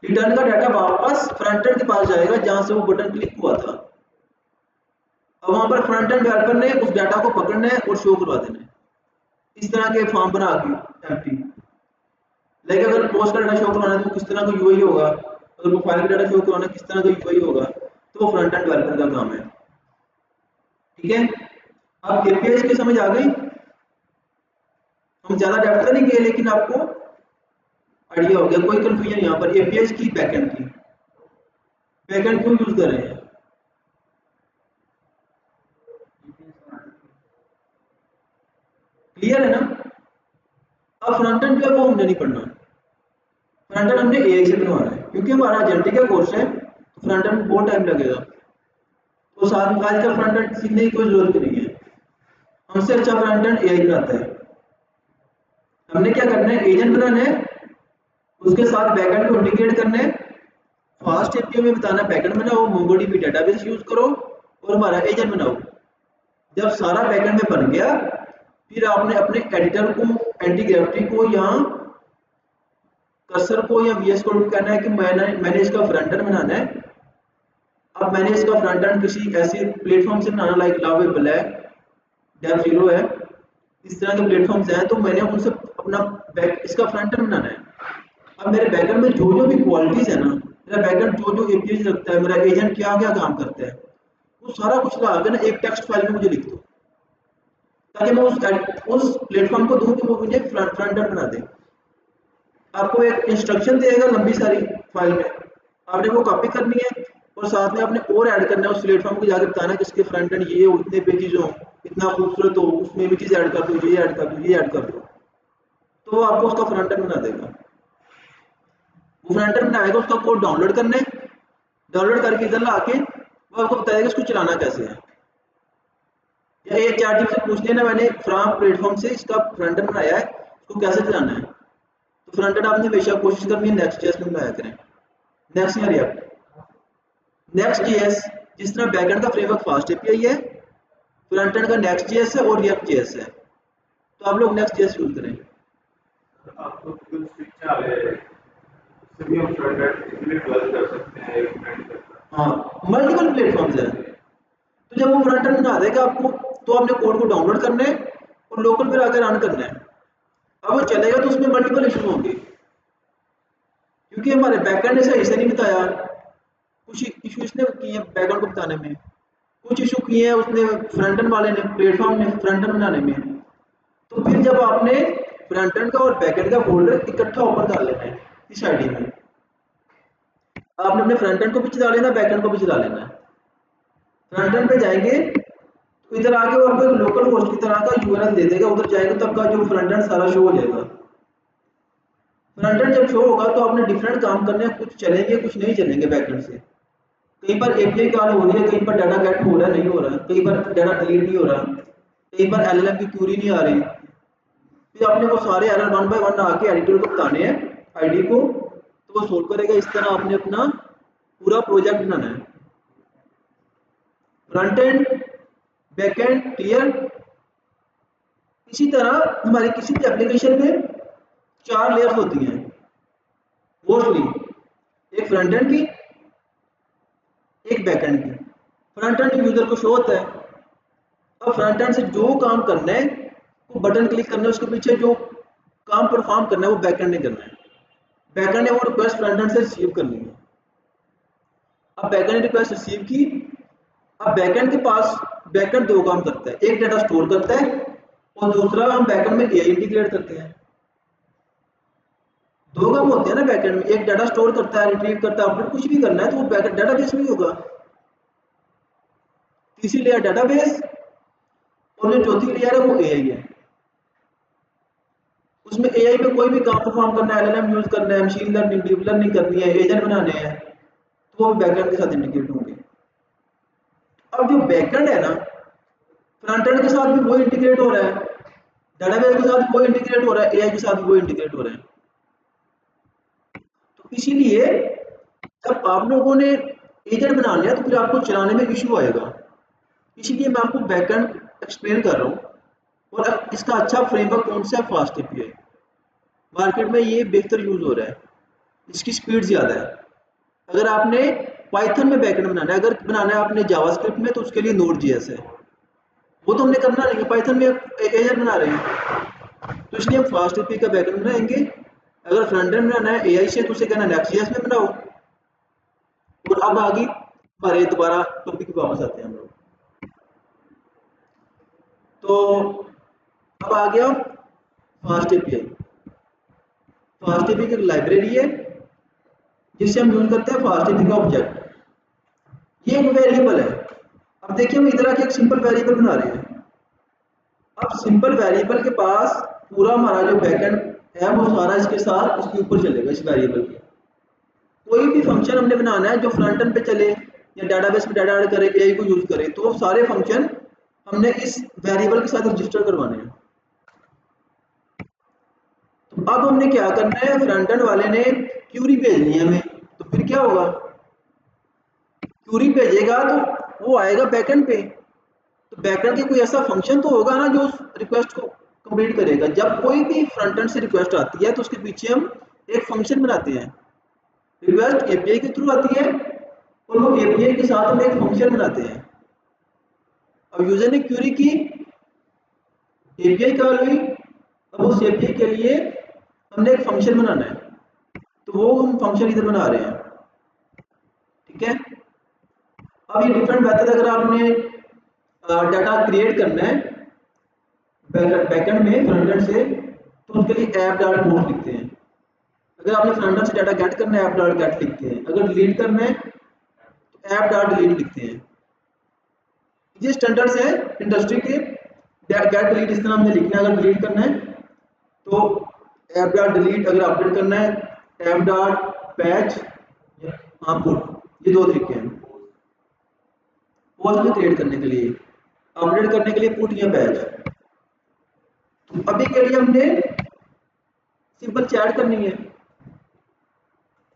रिटर्न का डाटा वापस फ्रंट एंड के पास जाएगा जहां से वो बटन क्लिक हुआ था। अब वहां पर फ्रंट एंड डेवलपर ने उस डाटा को पकड़ना है और शो करवा देना है, इस तरह के फॉर्म बना के एम्प्टी। लेकिन अगर पोस्ट का डाटा शो करवाना है तो किस तरह का यूआई होगा, अगर वो फाइल का डाटा शो करवाना है किस तरह का यूआई होगा, तो वो फ्रंट एंड डेवलपर का काम है। ठीक है, अब एपीआई की समझ आ गई। हम ज्यादा डेप्थ में नहीं गए, लेकिन आपको आइडिया हो गया। कोई कंफ्यूजन यहाँ पर? एपीआई की बैकएंड की, बैकएंड क्यों यूज कर रहे हैं? क्लियर है ना? अब फ्रंट एंड जो है वो हमने नहीं पढ़ना। फ्रंट एंड हमने एआई से बनवाना है, क्योंकि हमारा एजेंटिक का कोर्स है तो फ्रंट एंड में बहुत टाइम लगेगा। तो साथ में आजकल फ्रंट एंड सीखने की कोई जरूरत नहीं है, हमसे अच्छा फ्रंट एंड एआई कराता है। हमने क्या करना है? एजेंट बनाना है, उसके साथ बैकएंड को इंटीग्रेट करना है। फास्ट एपीआई में बताना बैकएंड बनाओ, मोंगोडीबी डेटाबेस यूज करो और हमारा एजेंट बनाओ। जब सारा बैकएंड में बन गया, फिर आपने अपने एडिटर को, एंटी ग्रेविटी को या कर्सर को या वीएस कोड को कहना है कि मैंने इसका फ्रंट एंड बनाना है। अब मैंने इसका फ्रंट एंड किसी ऐसे प्लेटफॉर्म से बनाना, लाइक लावेबल है, डेव जीरो है, इस तरह के प्लेटफॉर्म्स हैं, तो मैंने उनसे अपना इसका फ्रंट एंड बनाना है। अब मेरे बैकएंड में जो जो भी क्वालिटीज है ना, मेरा बैकएंड जो जो एपीआई रखता है, मेरा एजेंट क्या क्या काम करता है, वो सारा कुछ ला के ना एक टेक्स्ट फाइल में मुझे लिख दो, ताकि मैं उस प्लेटफॉर्म को दूं कि वो मुझे फ्रंट एंड बना दे। आपको एक इंस्ट्रक्शन देगा लंबी सारी फाइल में, आपने वो कॉपी करनी है और साथ में आपने और ऐड करना है। उस प्लेटफॉर्म को जाकर बताना कि इसके फ्रंट एंड ये हो, इतने पेजेस हो, इतना खूबसूरत हो, उसमें भी चीज़ ऐड कर दो, ये ऐड कर दो, ये ऐड कर दो, तो वो आपको उसका फ्रंट एंड बना देगा। वो फ्रंट एंड बनाएगा, उसका कोड डाउनलोड करना है, डाउनलोड करके इधर ला के वो आपको बताएगा इसको चलाना कैसे है। या ये चैट जीपीटी से पूछ लेना, मैंने फ्राम प्लेटफॉर्म से इसका फ्रंट एंड बनाया है, इसको कैसे चलाना है। तो फ्रंट एंड आपने हमेशा कोशिश करनी है नेक्स्ट जेएस में बनाया करें, नेक्स्ट या रिएक्ट। नेक्स्ट जेएस जिस तरह बैकएंड का फ्रेमवर्क फास्ट एपीआई है, फ्रंट एंड का नेक्स्ट जेएस है और रिएक्ट जेएस है, तो आप लोग नेक्स्ट जेएस यूज करें। आपको कुछ शिक्षा है, उससे भी हम फ्रंट एंड इजीली डेवलप कर सकते हैं एक मिनट तक। हाँ, मल्टीपल प्लेटफॉर्म्स हैं, तो जब वो फ्रंट एंड बना देगा आपको, तो आपने कोड को डाउनलोड करना है और लोकल पर आकर रन करना है। अब वो चलेगा तो उसमें मल्टीपल इशू होंगे, क्योंकि हमारे बैकएंड ने सही से नहीं बताया। कुछ इशू इसने किए हैं बैकएंड को बताने में, कुछ इशू किए हैं उसने फ्रंट एंड वाले ने, प्लेटफॉर्म ने फ्रंट एंड बनाने में। तो फिर जब आपने फ्रंट एंड का और बैकएंड का फोल्डर इकट्ठा ओपन कर लेना है इस आईडी में, आपने अपने फ्रंट एंड को भी चला लेना, बैकएंड को भी चला लेना है। फ्रंट एंड पे जाएंगे तो इधर आके वो आपको एक लोकल होस्ट की तरह का यूआरएल दे देगा, उधर जाएंगे तो आपका जो फ्रंट एंड सारा शो हो जाएगा। फ्रंट एंड जब शो होगा तो आपने डिफरेंट काम करने हैं, कुछ चलेंगे कुछ नहीं चलेंगे बैकएंड से। कहीं पर एपीआई कॉल हो रही है, कहीं पर डाटा गेट हो रहा है, नहीं हो रहा, कहीं पर डाटा डिलीट नहीं हो रहा, कहीं पर एलएलएम की क्यूरी नहीं आ रही। फिर आपने वो सारे एरर वन बाय वन आके एडिटर को बताने हैं आईडी को, तो वो सोल्व करेगा। इस तरह आपने अपना पूरा प्रोजेक्ट बनाना है। Front end, back and clear. इसी तरह हमारी किसी भी एप्लीकेशन में 4 लेयर्स होती हैं मोस्टली, एक फ्रंट एंड की, एक बैक एंड की। फ्रंट एंड यूजर को शो होता है। अब फ्रंट एंड से जो काम करना है, वो बटन क्लिक करना है, उसके पीछे जो काम परफॉर्म करना है वो बैक एंड ने करना है। बैकएंड ने वो रिक्वेस्ट फ्रंट एंड से रिसीव करनी है। अब बैकएंड ने रिक्वेस्ट रिसीव की, अब बैकएंड के पास बैकएंड दो काम करता है, एक डाटा स्टोर करता है और दूसरा हम बैकएंड में एआई इंटीग्रेट करते हैं। दो काम होते हैं ना बैकएंड में, एक डाटा स्टोर करता है, रिट्रीव करता है, अपडेट कुछ भी करना है तो वो बैकएंड डाटाबेस में ही होगा। तीसरी लेयर डाटाबेस और जो चौथी लेयर है वो एआई है। उसमें एआई में कोई भी काम परफॉर्म करना है, एलएलएम यूज करना है, मशीन लर्निंग, डीप लर्निंग करनी है, एजेंट बनाने हैं, तो वो बैकएंड के साथ इंटीग्रेट होंगे। अब जो बैकएंड है ना, फ्रंट एंड के साथ भी वो इंटीग्रेट हो रहा है, डाटाबेस के साथ भी वो इंटीग्रेट हो रहा है, एआई के साथ भी वो इंटीग्रेट हो रहा है। तो इसीलिए जब आप लोगों ने एजेंट बना लिया तो फिर आपको चलाने में इशू आएगा। इसीलिए मैं आपको बैकएंड एक्सप्लेन कर रहा हूँ। और इसका अच्छा फ्रेमवर्क कौन सा है? Fast API. मार्केट में ये बेहतर यूज हो रहा है, इसकी स्पीड ज़्यादा है। अगर आपने पाइथन में बैकएंड बनाना है, अगर बनाना है आपने जावास्क्रिप्ट में, तो उसके लिए नोड जेएस है, वो तो हमने करना नहीं है, पाइथन में एजेंट बना रहे हैं, तो इसलिए हम फास्ट एपीआई का बैकएंड बनाएंगे। अगर फ्रंट एंड बनाना है एआई से, तो उसे कहना नेक्स्ट जेएस में बनाओ। और अब आगे हमारे दोबारा टॉपिक पे वापस आते हैं हम लोग। तो अब आ गया फास्ट एपीआई। फास्ट एपीआई की एक लाइब्रेरी है जिससे हम यूज करते हैं फास्ट एपीआई का ऑब्जेक्ट। ये एक वेरिएबल है। अब देखिए हम इधर आके एक सिंपल वेरिएबल बना रहे हैं। अब सिंपल वेरिएबल के पास पूरा हमारा जो बैकएंड है वो सारा इसके साथ इसके ऊपर चलेगा, इस वेरिएबल के। कोई भी फंक्शन हमने बनाना है जो फ्रंट एंड पे चले या डाटाबेस में डाटा ऐड करे, एआई को यूज करे, तो सारे फंक्शन हमने इस वेरिएबल के साथ रजिस्टर करवाने हैं। तो अब हमने क्या करना है, फ्रंट एंड वाले ने क्यूरी भेजनी है हमें, तो फिर क्या होगा, क्यूरी भेजेगा तो वो आएगा बैकएंड पे। तो बैकएंड के कोई ऐसा फंक्शन तो होगा ना जो उस रिक्वेस्ट को कंप्लीट करेगा। जब कोई भी फ्रंट एंड से रिक्वेस्ट आती है तो उसके पीछे हम एक फंक्शन बनाते हैं। रिक्वेस्ट एपीआई के थ्रू आती है और वो एपीआई के साथ हम एक फंक्शन बनाते हैं। अब यूजर ने क्यूरी की, एपीआई कॉल हुई, अब उस एपीआई के लिए हमने एक फंक्शन बनाना है, तो वो हम फंक्शन इधर बना रहे हैं। ठीक है। अब ये डिफरेंट मेथड, अगर आपने डाटा क्रिएट करना है बैकएंड में फ्रंट एंड से, तो उसके लिए ऐप डॉट पोस्ट लिखते हैं। अगर आपने फ्रंट एंड से डाटा गेट करना है, ऐप डॉट गेट लिखते हैं। अगर डिलीट करना है तो ऐप डॉट डिलीट लिखते हैं। ये स्टैंडर्ड्स है इंडस्ट्री के। गेट डिलीट इस तरह हमने लिखना है। अगर डिलीट करना है तो ऐप डॉट डिलीट, अगर अपडेट करना है ऐप डॉट पैच, हाँ पुट, ये दो तरीके हैं। पोस्ट में क्रिएट करने के लिए, अपडेट करने के लिए पुट या पैच। तो अभी के लिए हमने सिंपल चैट करनी है।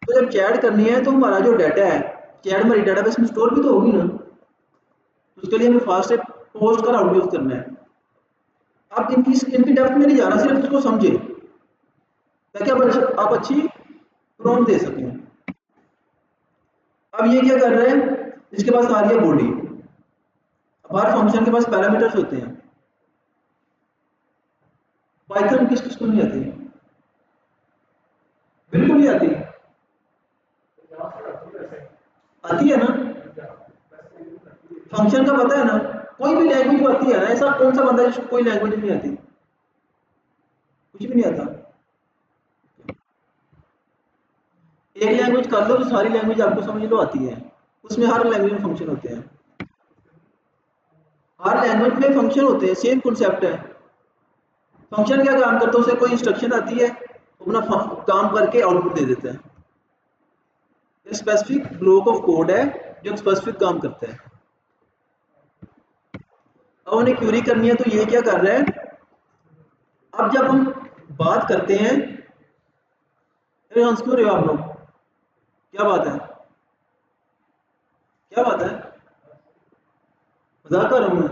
तो जब चैट करनी है तो हमारा जो डाटा है, चैट हमारी डाटाबेस में स्टोर भी तो होगी ना, तो उसके लिए हमें फास्ट पोस्ट का राउट यूज करना है। आप इनकी डेप्थ में नहीं जाना, सिर्फ इसको समझे ताकि आप अच्छी प्रॉम्प्ट दे सकें। अब ये क्या कर रहे हैं, इसके पास आ रही है बॉडी। अब हर फंक्शन के पास पैरामीटर्स होते हैं। पाइथन किस किस को नहीं आती? बिल्कुल नहीं आती। आती है ना, फंक्शन का पता है ना, कोई भी लैंग्वेज को आती है ना। ऐसा कौन सा बंदा है जिसको कोई लैंग्वेज नहीं आती? कुछ भी नहीं आता। एक लैंग्वेज कर लो तो सारी लैंग्वेज आपको समझ लो आती है। उसमें हर लैंग्वेज में फंक्शन होते हैं, हर लैंग्वेज में फंक्शन होते हैं, सेम कॉन्सेप्ट है। फंक्शन क्या काम करता है, उसे कोई इंस्ट्रक्शन आती है, अपना काम करके आउटपुट दे देता है। ये स्पेसिफिक ब्लॉक ऑफ कोड है जो स्पेसिफिक काम करता है। अब उन्हें क्यूरी करनी है तो ये क्या कर रहा है, अब जब हम बात करते हैं, हंस क्यों रहे हो आप लोग? क्या बात है, क्या बात है? मजाक कर रहा हूं मैं?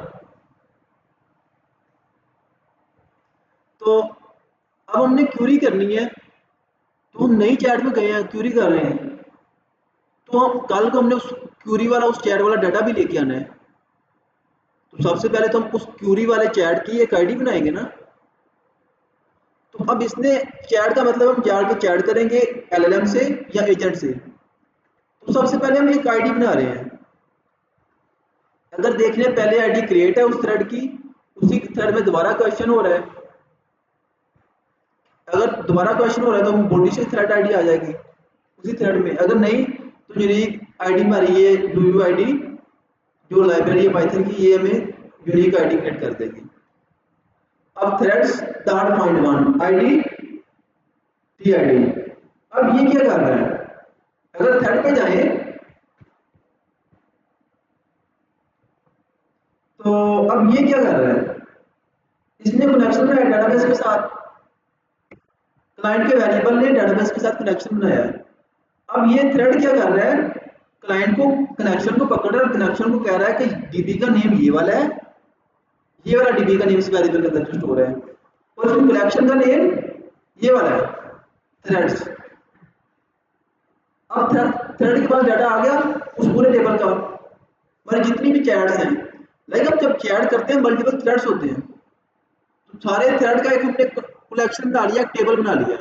तो अब हमने क्यूरी करनी है, तो हम नई चैट में गए हैं, क्यूरी कर रहे हैं, तो हम कल को हमने उस क्यूरी वाला, उस चैट वाला डाटा भी लेके आना है। तो सबसे पहले तो हम उस क्यूरी वाले चैट की एक आईडी बनाएंगे ना। तो अब इसने चैट का मतलब हम जाके चैट करेंगे एलएलएम से या एजेंट से। तो सबसे पहले हम एक आईडी बना रहे हैं। अगर देख लें पहले आईडी क्रिएट है उस थ्रेड की, उसी थ्रेड में दोबारा क्वेश्चन हो रहा है। अगर दोबारा क्वेश्चन हो रहा है तो हम बॉडी से थ्रेड आईडी आ जाएगी उसी थ्रेड में। अगर नहीं तो यूनिक आईडी हमारी ये डू आईडी जो लाइब्रेरी है पाइथन की, ये हमें यूनिक आईडी क्रिएट कर देगी। अब threads dot find one ID T ID. अब ये क्या कर रहा है, अगर थ्रेड पे जाए तो अब ये क्या कर रहा है, इसने कनेक्शन बनाया डेटाबेस के साथ, क्लाइंट के वेरिएबल ने डेटाबेस के साथ कनेक्शन बनाया है। अब ये थ्रेड क्या कर रहा है, क्लाइंट को कनेक्शन को पकड़ रहा है और कनेक्शन को कह रहा है कि डीबी का नेम ये वाला है, ये वाला डीबी का नेम इस वेरिएबल के अंदर स्टोर है, और फिर कलेक्शन का नेम ये वाला है थ्रेड्स। अब थ्रेड के पास डाटा आ गया उस पूरे टेबल का, हमारी जितनी भी चैट्स हैं। लाइक अब जब चैट करते हैं मल्टीपल थ्रेड्स होते हैं, तो सारे थ्रेड का एक हमने कलेक्शन बना लिया, एक टेबल बना लिया।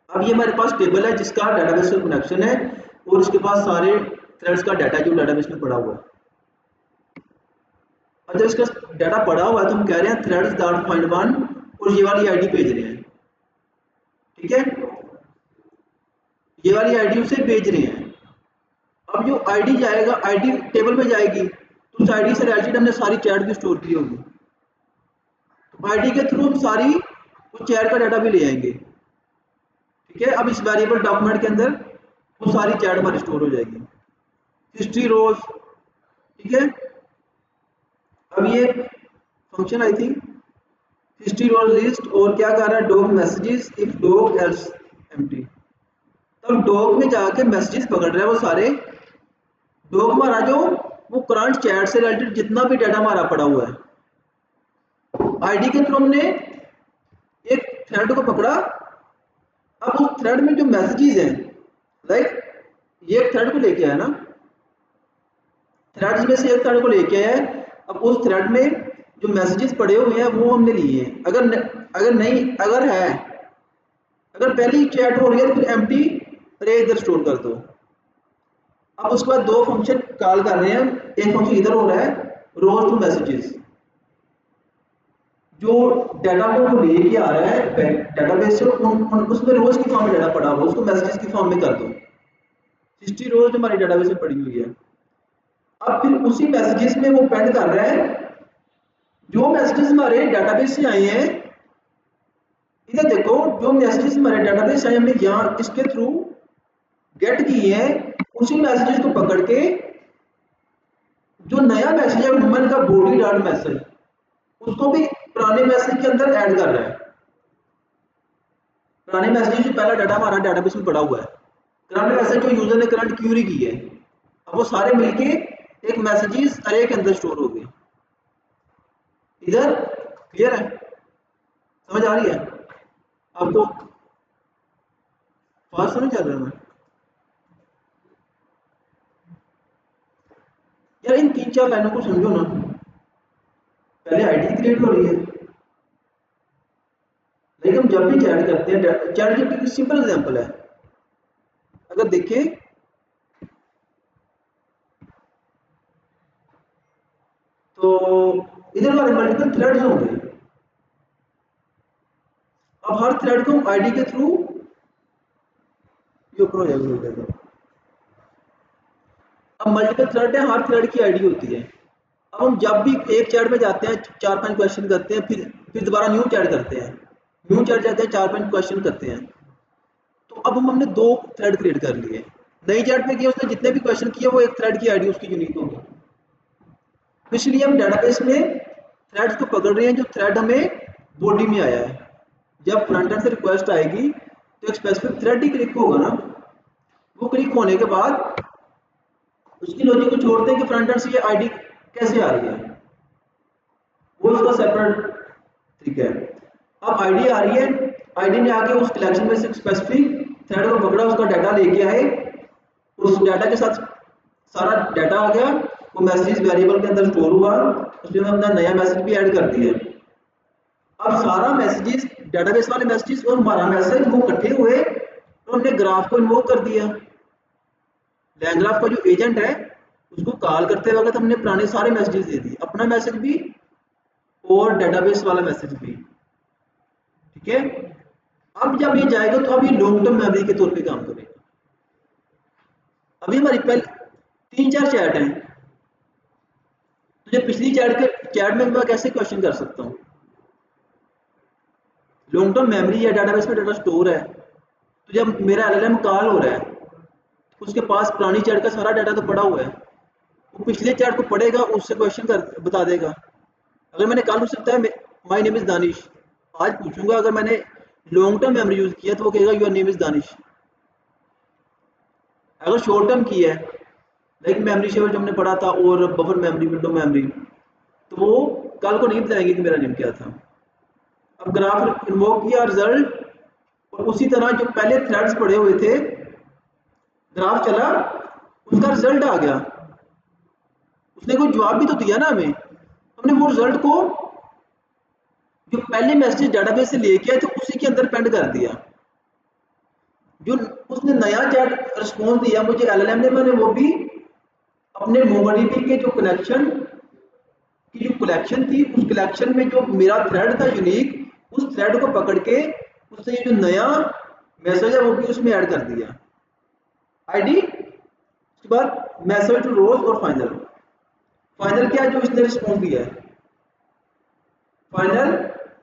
अब ये हमारे पास टेबल है जिसका डेटाबेस से कनेक्शन है और इसके पास सारे थ्रेड्स का डाटा जो डेटाबेस में पड़ा हुआ है। अब जब इसका डाटा पड़ा हुआ है तो हम कह रहे हैं थ्रेड्स डॉट फाइंड वन और ये वाली आईडी भेज रहे हैं, ठीक है, ये वाली आईडी उसे भेज रहे हैं। अब जो आईडी जाएगा, आईडी टेबल में जाएगी तो उस आईडी से रिलेटेड हमने सारी चैट भी स्टोर की होगी, तो आईडी के थ्रू हम सारी उस चैट का डाटा भी ले आएंगे, ठीक है। अब इस वेरिएबल डॉक्यूमेंट के अंदर वो सारी चैट हमारी स्टोर हो जाएगी, हिस्ट्री रोज, ठीक है। अब ये function I think history rows list और क्या कर रहा है, dog messages if dog else empty. तब डॉग में जाके मैसेजेस पकड़ रहा है वो सारे, डॉग हमारा जो वो करंट चैट से रिलेटेड जितना भी डाटा हमारा पड़ा हुआ है, आईडी के थ्रू हमने एक थ्रेड को पकड़ा। अब उस थ्रेड में जो मैसेजेस हैं, लाइक ये एक थ्रेड को लेके आया ना, थ्रेड्स में से एक थ्रेड को लेके आया है। अब उस थ्रेड में जो मैसेजेस पड़े हुए हैं वो हमने लिए हैं। अगर है, अगर पहली चैट हो रही है तो फिर एम्प्टी अरे इधर स्टोर कर दो। अब उसके बाद दो फंक्शन कॉल कर रहे हैं, एक फंक्शन इधर हो रहा है रोज टू मैसेजेस, जो डाटा को लेके आ रहा है डेटाबेस से, उसमें रोज की फॉर्म में डाटा पड़ा हुआ उसको मैसेजेस की फॉर्म में कर दो। हिस्ट्री रोज हमारी डेटाबेस में पड़ी हुई है। अब फिर उसी मैसेजेस में वो पेंड कर रहा है जो मैसेजेस हमारे डेटाबेस से आए हैं। इधर देखो जो मैसेजेस हमारे डेटाबेस से आए हमने यहाँ इसके थ्रू गेट किए हैं, उसी मैसेजेस को पकड़ के जो नया मैसेज है वुमन का बॉडी डॉट मैसेज, उसको भी पुराने मैसेज के अंदर ऐड कर रहा है। पुराने मैसेज जो पहला डाटा हमारा डेटाबेस में पड़ा हुआ है, करंट मैसेज जो यूजर ने करंट क्यूरी की है, अब वो सारे मिलके एक मैसेजेस अरे के अंदर स्टोर हो गए। इधर क्लियर है, समझ आ रही है आपको, फास्ट समझ चल रहा है। यार इन 3-4 लाइनों को समझो ना, पहले आईडी क्रिएट हो रही है, लेकिन हम जब भी चैट करते हैं, चैट जीपीटी की सिंपल एग्जांपल है, अगर देखें तो इधर हमारे मल्टीपल थ्रेड्स होंगे। अब हर थ्रेड को हम आईडी के थ्रू ये ऊपर हो जाएगा। अब मल्टीपल थ्रेड है, हर थ्रेड की आईडी होती है। अब हम जब भी एक चैट में जाते हैं 4-5 क्वेश्चन करते हैं, फिर दोबारा न्यू चैट करते हैं, न्यू चैट जाते हैं 4-5 क्वेश्चन करते हैं, तो अब हमने 2 थ्रेड क्रिएट कर लिए। नई चैट में किया उसने जितने भी क्वेश्चन किए वो एक थ्रेड की आईडी उसकी यूनिक होगी। इसलिए हम डेटाबेस में थ्रेड्स को पकड़ रहे हैं जो थ्रेड हमें बॉडी में आया है। जब फ्रंट एंड से रिक्वेस्ट आएगी तो एक स्पेसिफिक थ्रेड ही क्लिक होगा ना, वो क्लिक होने के बाद उसकी लॉजिक को छोड़ते हैं कि फ्रंट एंड से ये आईडी कैसे आ रही है, वो उसका सेपरेट ठीक है। अब आईडी आ रही है, आईडी ने आके उस कलेक्शन में से स्पेसिफिक थ्रेड को पकड़ा, उसका डाटा लेके आए, उस डाटा के साथ सारा डाटा आ गया, वो मैसेज वेरिएबल के अंदर स्टोर हुआ, उसमें हमने नया मैसेज भी ऐड कर दिया। अब सारा मैसेजेस, डेटाबेस वाले मैसेजेस और हमारा मैसेज वो इकट्ठे हुए तो हमने ग्राफ को इन्वोक कर दिया। लैंग्राफ का जो एजेंट है उसको कॉल करते वक्त हमने पुराने सारे मैसेजेस दे दिए, अपना मैसेज भी और डेटाबेस वाला मैसेज भी। ठीक है, अब जब ये जाएगा तो अब ये लॉन्ग टर्म मेमोरी के तौर पे काम करेगा। अभी हमारी पहले 3-4 चैट हैं, तो जब पिछली चैट में मैं कैसे क्वेश्चन कर सकता हूँ? लॉन्ग टर्म मेमोरी या डेटाबेस में डाटा स्टोर है, तो जब मेरा एलएलएम कॉल हो रहा है तो उसके पास पुरानी चैट का सारा डाटा तो पड़ा हुआ है, वो पिछले चैट को पढ़ेगा, उससे क्वेश्चन कर बता देगा। अगर मैंने कल हो सकता है माय नेम इज दानिश, आज पूछूंगा, अगर मैंने लॉन्ग टर्म मेमोरी यूज किया तो वो कहेगा योर नेम इज दानिश। अगर शॉर्ट टर्म की है लाइक मेमोरी शेयर जो हमने पढ़ा था और बफर मेमोरी, विंडो मेमोरी, तो वो कल को नहीं बताएंगे कि मेरा नेम क्या था। अब ग्राफ इन्वोक किया, रिजल्ट, और उसी तरह जो पहले थ्रेड्स पड़े हुए थे, ग्राफ चला, उसका रिजल्ट आ गया, उसने कोई जवाब भी तो दिया ना हमें, हमने वो रिजल्ट को जो पहले मैसेज डेटाबेस से लेके आए थे उसी के अंदर पेंड कर दिया। जो उसने नया चैट रिस्पॉन्स दिया मुझे एलएलएम ने, मैंने वो भी अपने मोंगोडीबी के जो कलेक्शन की जो कलेक्शन थी, उस कलेक्शन में जो मेरा थ्रेड था यूनिक, उस थ्रेड को पकड़ के उससे ये जो नया मैसेज है वो भी उसमें ऐड कर दिया, आईडी, उसके बाद मैसेज टू रोज और फाइनल। फाइनल क्या है जो इसने रिस्पॉन्स दिया है, फाइनल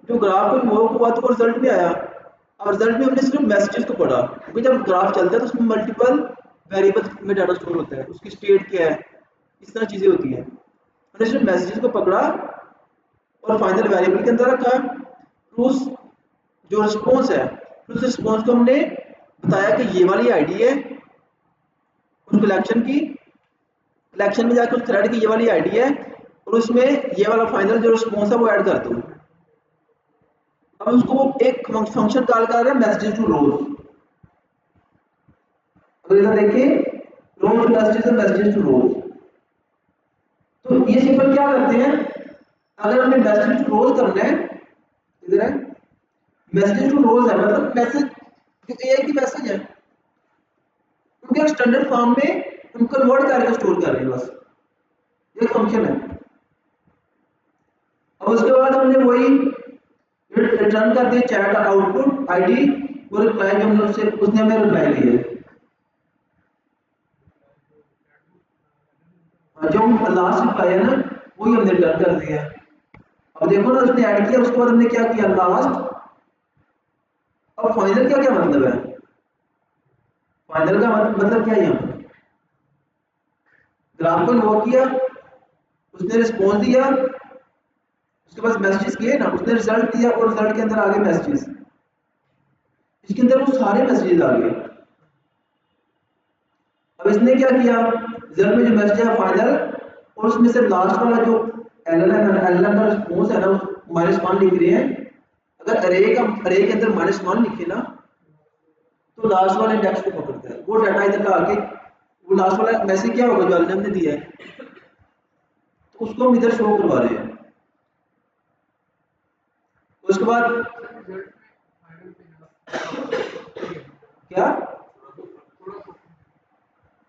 जो ग्राफ को इन्वोक हुआ तो रिजल्ट में आया। अब रिजल्ट में हमने सिर्फ मैसेजेस को पढ़ा, क्योंकि जब ग्राफ चलता है तो उसमें मल्टीपल वेरिएबल में डाटा स्टोर होता है, उसकी स्टेट क्या है, इस तरह चीजें होती हैं। हमने सिर्फ मैसेजेस को पकड़ा और फाइनल वेरिएबल के अंदर रखा, उस जो रिस्पॉन्स है उस रिस्पॉन्स को हमने बताया कि ये वाली आईडी है, उस कलेक्शन की, कलेक्शन में जाकर उस थ्रेड की ये वाली आईडी है, और उसमें ये वाला फाइनल जो रिस्पॉन्स है वो ऐड कर दो। अब उसको वो एक फंक्शन कॉल कर रहा है मैसेजेस टू रोज। अगर इधर देखिए रोज मैसेजेस है, मैसेजेस टू रोज, तो ये सिंपल क्या करते हैं, अगर हमने मैसेज टू रोज करना है, इधर है मैसेज टू रोज है, मतलब मैसेज जो एआई की मैसेज है उनके स्टैंडर्ड फॉर्म में हम कन्वर्ट करके स्टोर कर रहे हैं, बस ये फंक्शन है। अब उसके बाद हमने वही रिटर्न कर दिया चैट आउटपुट आईडी, वो रिप्लाई जो हमने उसने हमें रिप्लाई दिया, जो लास्ट रिप्लाई है ना वही हमने रिटर्न कर दिया। अब देखो ना उसने ऐड किया, उसके बाद हमने क्या किया लास्ट। अब फाइनल क्या क्या मतलब है, फाइनल का मतलब क्या है, यहाँ पर ग्राफ को इन्वोक किया, उसने रिस्पॉन्स दिया, उसके पास मैसेजेस किए ना, उसने रिजल्ट दिया और रिजल्ट के अंदर आ गए मैसेजेस, इसके अंदर वो सारे मैसेजेस आ गए। अब इसने क्या किया, रिजल्ट में जो मैसेज है फाइनल, और उसमें से लास्ट वाला जो एलएलएम का रिस्पॉन्स है ना, उस -1 लिख रहे हैं। अगर अरे के अंदर -1 लिखे ना तो लास्ट वाले इंडेक्स को पकड़ता है, वो डाटा इधर ला के वो लास्ट वाला मैसेज क्या होगा जो एलएलएम ने दिया है, तो उसको हम इधर शो करवा रहे हैं। उसके बाद क्या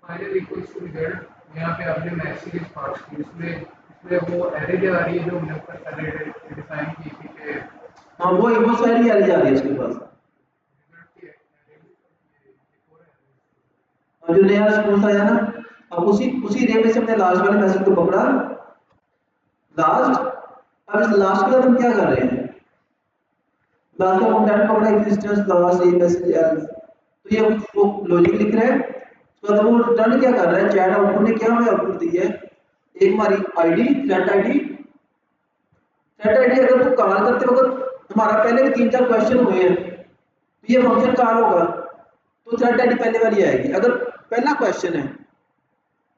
फाइनल इक्वल्स टू रिजल्ट, यहाँ पे आपने मैसेज पास की, इसमें इसमें वो एरे जो आ रही है जो हमने ऊपर पहले डिफाइन की थी कि हाँ वो सारी आ जा रही है इसके पास, और जो नया रिस्पॉन्स आया ना, अब उसी रे में से हमने लास्ट वाले मैसेज को पकड़ा लास्ट। अब इस लास्ट के बाद हम क्या कर रहे हैं, लास्ट का कंटेंट पकड़ा एग्जिस्टेंस लास्ट ये मैसेज एल्स, तो ये वो लॉजिक लिख रहा है। उसके बाद वो रिटर्न क्या कर रहा है, चैट आउटपुट ने क्या हमें आउटपुट दी है, एक हमारी ID thread ID. Thread ID अगर तो कॉल करते वक्त हमारा पहले भी 3-4 क्वेश्चन हुए हैं तो ये फंक्शन कॉल होगा तो थ्रेड आईडी पहले वाली आएगी। अगर पहला क्वेश्चन है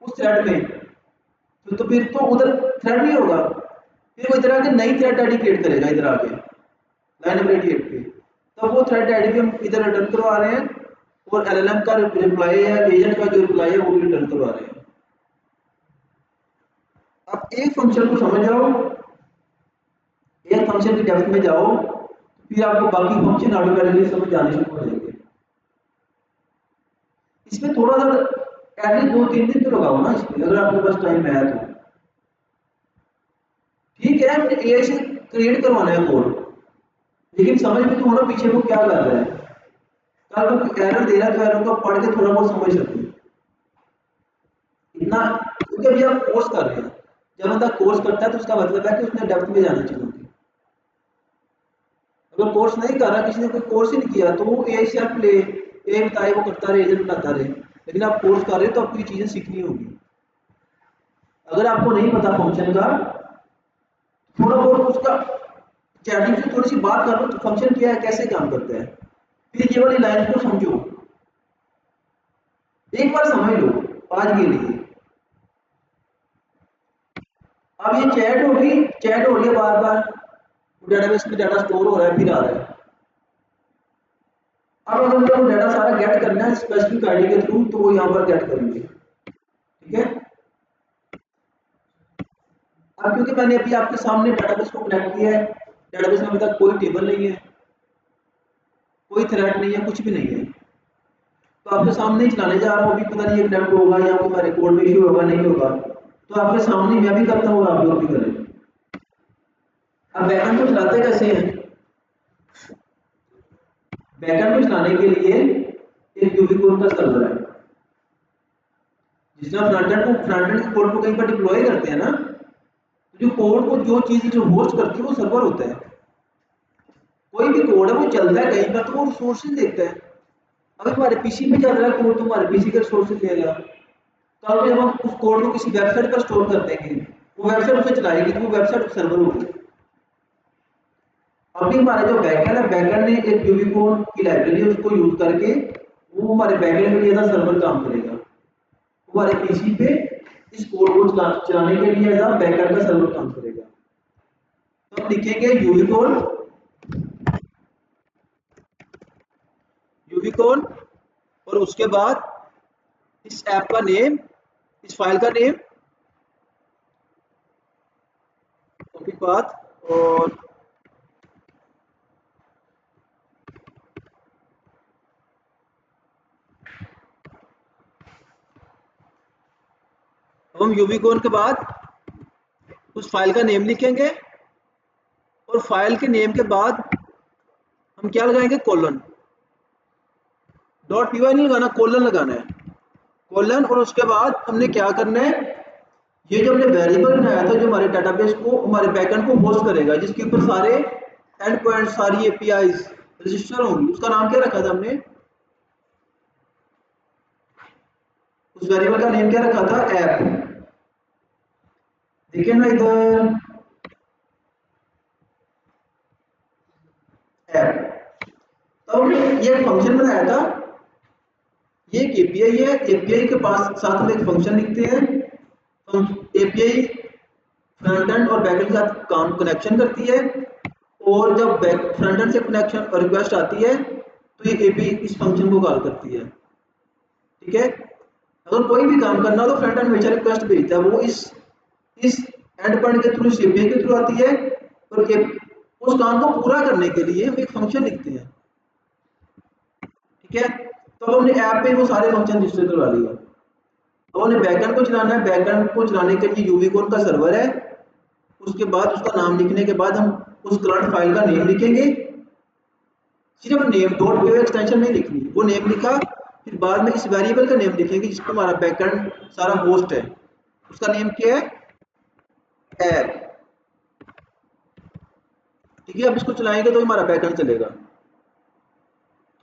उस थ्रेड में तो फिर तो उधर थ्रेड नहीं होगा, फिर वो इधर आके नई थ्रेड आईडी क्रिएट करेगा, इधर आके लाइन नंबर 88 पे, तब वो थ्रेड आईडी पे हम इधर रिटर्न करवा रहे हैं, और एलएलएम का रिप्लाई है, एजेंट का जो रिप्लाई है वो भी रिटर्न करवा रहे हैं। अब एक फंक्शन को समझ जाओ, एक फंक्शन की डेप्थ में जाओ फिर आपको बाकी फंक्शन ऑटोमेटिकली समझ आने शुरू हो जाएंगे। इसमें थोड़ा सा एटलीस्ट 2-3 दिन तो लगाओ ना इसमें, अगर आपके पास टाइम है तो। ठीक है हमने एआई से क्रिएट करवाना है कोड, लेकिन समझ में तो होना पीछे वो क्या कर रहा है। कल को एरर दे रहा है तो एरर को पढ़ के थोड़ा बहुत समझ सकते हैं इतना, क्योंकि अभी आप कोर्स कर रहे हैं। जब बंदा कोर्स करता है तो उसका मतलब है कि उसने डेप्थ में जाना चाहिए। अगर कोर्स नहीं कर रहा, किसी ने कोई कोर्स ही नहीं किया, तो वो एआई से आप ले ए बताए वो करता रहे, एजेंट बनाता रहे। लेकिन आप कोर्स कर रहे हो तो आपको ये चीजें सीखनी होगी। अगर आपको नहीं पता फंक्शन का, थोड़ा बहुत उसका चैटिंग से थोड़ी सी बात कर लो तो फंक्शन क्या है, कैसे काम करता है, फिर ये वाली लाइन को समझो, एक बार समझ लो आज के लिए। अब ये चैट होगी, चैट हो रही है बार बार, डेटाबेस में डाटा स्टोर हो रहा है फिर आ रहा है। अब अगर हमको डाटा सारा गेट करना है स्पेसिफिक आईडी के थ्रू, तो वो यहाँ पर गेट करेंगे। ठीक है, अब क्योंकि मैंने अभी आपके सामने डाटाबेस को कनेक्ट किया है, डाटाबेस में अभी तक कोई टेबल नहीं है, कोई थ्रेड नहीं है, कुछ भी नहीं है, तो आपके सामने ही चलाने जा रहा हूँ। अभी पता नहीं एक डेमो होगा या कोई मेरे कोड में इश्यू होगा नहीं होगा, तो आपके सामने मैं भी करता हूँ और आप लोग भी करें। अब बैकएंड को चलाते कैसे हैं? बैकएंड को चलाने के लिए एक यूनिकोड का सर्वर है। जिस तरह फ्रंटेंड के कोड को कहीं पर डिप्लॉय करते हैं ना, तो जो कोड को जो चीज जो होस्ट करती है वो सर्वर होता है। कोई भी कोड है वो चलता है कहीं पर तो वो रिसोर्सेज देखता है। अगर हमारे पीसी में चल रहा है कोड तो हमारे पीसी के रिसोर्सेज लेगा। कल को जब हम उस कोड को किसी वेबसाइट पर स्टोर कर देंगे, वो वेबसाइट उसे चलाएगी तो वो वेबसाइट सर्वर होगी। अभी हमारा जो बैकएंड है, बैकएंड ने एक यूनिकोड की लाइब्रेरी है, उसको यूज करके वो हमारे बैकएंड के लिए एज सर्वर काम करेगा। हमारे पीसी पे इस कोड को चलाने के लिए एज बैकएंड का सर्वर काम करेगा। तो हम लिखेंगे यूनिकोड और उसके बाद इस ऐप का नेम, इस फाइल का नेम, कॉपी पाथ और हम यूनिकोड के बाद उस फाइल का नेम लिखेंगे और फाइल के नेम के बाद हम क्या लगाएंगे, कोलन। डॉट पीवाई नहीं लगाना, कोलन लगाना है, कोलन। और उसके बाद हमने क्या करना है, ये जो हमने वेरिएबल बनाया था जो हमारे डेटाबेस को, हमारे बैकएंड को होस्ट करेगा, जिसके ऊपर सारे एंड पॉइंट, सारी एपीआईज रजिस्टर होंगी, उसका नाम क्या रखा था हमने, उस वेरिएबल का नेम क्या रखा था, ऐप। देखिए ना इधर ऐप। तो हमने ये फंक्शन बनाया था, ये एक एपीआई है, एपीआई के पास साथ में एक फंक्शन लिखते हैं। एपीआई फ्रंट एंड और बैकएंड के साथ काम कनेक्शन करती है, और जब फ्रंट एंड से कनेक्शन रिक्वेस्ट आती है तो ये एपीआई इस फंक्शन को कॉल करती है। ठीक है, अगर कोई भी काम करना हो तो फ्रंट एंड हमेशा रिक्वेस्ट भेजता है, वो इस एंड पॉइंट के थ्रू, एपीआई के थ्रू आती है, और उस काम को पूरा करने के लिए हम एक फंक्शन लिखते हैं। ठीक है, तो हमने ऐप पे वो सारे फंक्शन रजिस्टर करवा लिए। अब हमने बैकएंड को चलाना है, बैकएंड को चलाने के लिए यूनिकोड का सर्वर है, उसके बाद उसका नाम लिखने के बाद हम उस करंट फाइल का नेम लिखेंगे, सिर्फ नेम, डॉट पी एक्सटेंशन नहीं लिखनी, वो नेम लिखा, फिर बाद में इस वेरिएबल का नेम लिखेंगे जिसको हमारा बैकएंड सारा होस्ट है, उसका नेम क्या है, ऐप। ठीक है, अब इसको चलाएंगे तो हमारा बैकएंड चलेगा।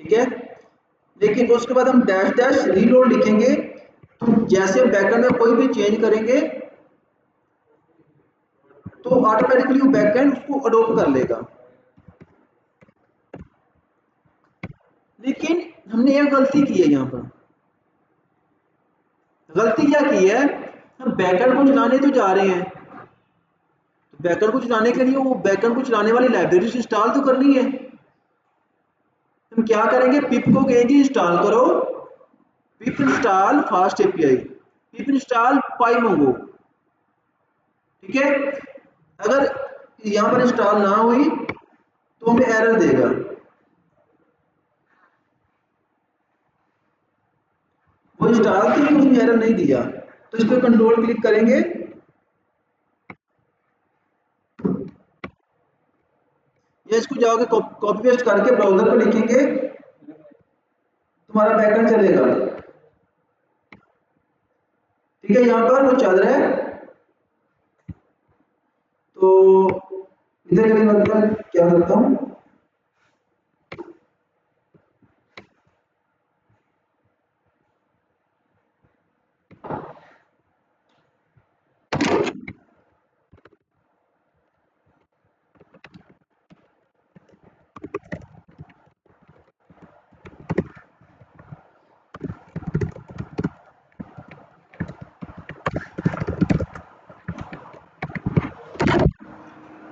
ठीक है, लेकिन उसके बाद हम डैश डैश रीलोड लिखेंगे, तो जैसे हम बैकएंड में कोई भी चेंज करेंगे तो ऑटोमेटिकली वो बैकएंड उसको अडॉप्ट कर लेगा। लेकिन हमने एक गलती की है, यहाँ पर गलती क्या की है, हम बैकएंड को चलाने तो जा रहे हैं, तो बैकएंड को चलाने के लिए वो बैकएंड को चलाने वाली लाइब्रेरी इंस्टॉल तो करनी है। हम क्या करेंगे, पिप को कहेंगे इंस्टॉल करो, pip install fast API, pip install PyMongo. ठीक है, अगर यहाँ पर इंस्टॉल ना हुई तो हमें एरर देगा। वो इंस्टॉल थी तो उसने एरर नहीं दिया, तो इस पर कंट्रोल क्लिक करेंगे, या इसको जाके कॉपी पेस्ट करके ब्राउजर पर लिखेंगे, तुम्हारा बैकएंड चलेगा। ठीक है, यहाँ पर वो चल रहा है। तो इधर के मतलब क्या करता हूँ,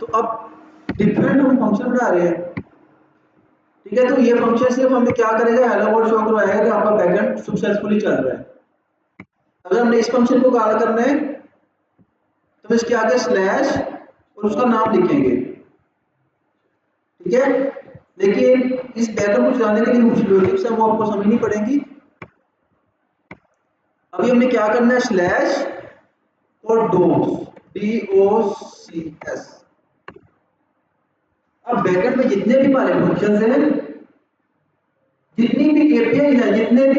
तो अब डिफरेंट हम फंक्शन बना रहे हैं। ठीक है, तो ये फंक्शन सिर्फ हमें क्या करेगा, हेलो वर्ल्ड शो करवाएगा कि आपका बैकएंड सक्सेसफुली चल रहा है। अगर हमने इस फंक्शन को कॉल करना है तो इसके आगे स्लैश और उसका नाम लिखेंगे। ठीक है, लेकिन इस बैकएंड को चलाने के लिए कुछ लॉजिक्स है वो आपको समझनी पड़ेगी। अभी हमने क्या करना है, स्लैश और DOCS। अब बैकएंड में जितने भी हमारे फंक्शंस हैं, जितनी भी एपीआई है, जितने भी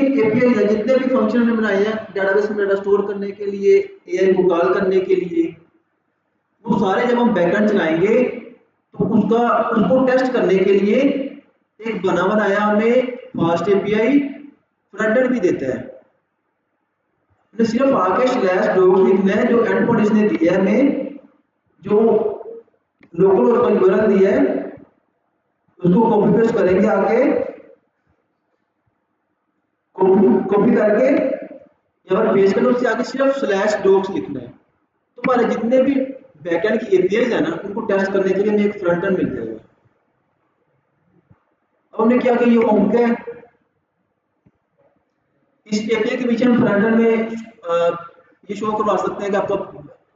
फंक्शन हमने बनाए हैं डेटाबेस में डाटा स्टोर करने के लिए, एआई को कॉल करने के लिए, वो सारे जब हम बैकएंड चलाएंगे तो उसको टेस्ट करने के लिए एक बनाया हमें फास्ट एपीआई फ्रंट एंड भी देता है। हमने सिर्फ आके स्लैश डॉक्स लिखना है, जो एंड पॉइंट इसने दिया है हमें, जो लोकल उसका यूआरएल दिया है, उसको कॉपी पेस्ट करेंगे, आके कॉपी करके यहाँ पर पेस्ट करना, उससे आगे सिर्फ स्लैश डॉक्स लिखना है। तो हमारे जितने भी बैकएंड की एपीआई है ना, उनको टेस्ट करने के लिए हमें एक फ्रंट एंड मिल जाएगा। अब हमने क्या किया, ये होम का है, इस एपीआई के पीछे हम फ्रंट एंड में ये शो करवा सकते हैं कि आपका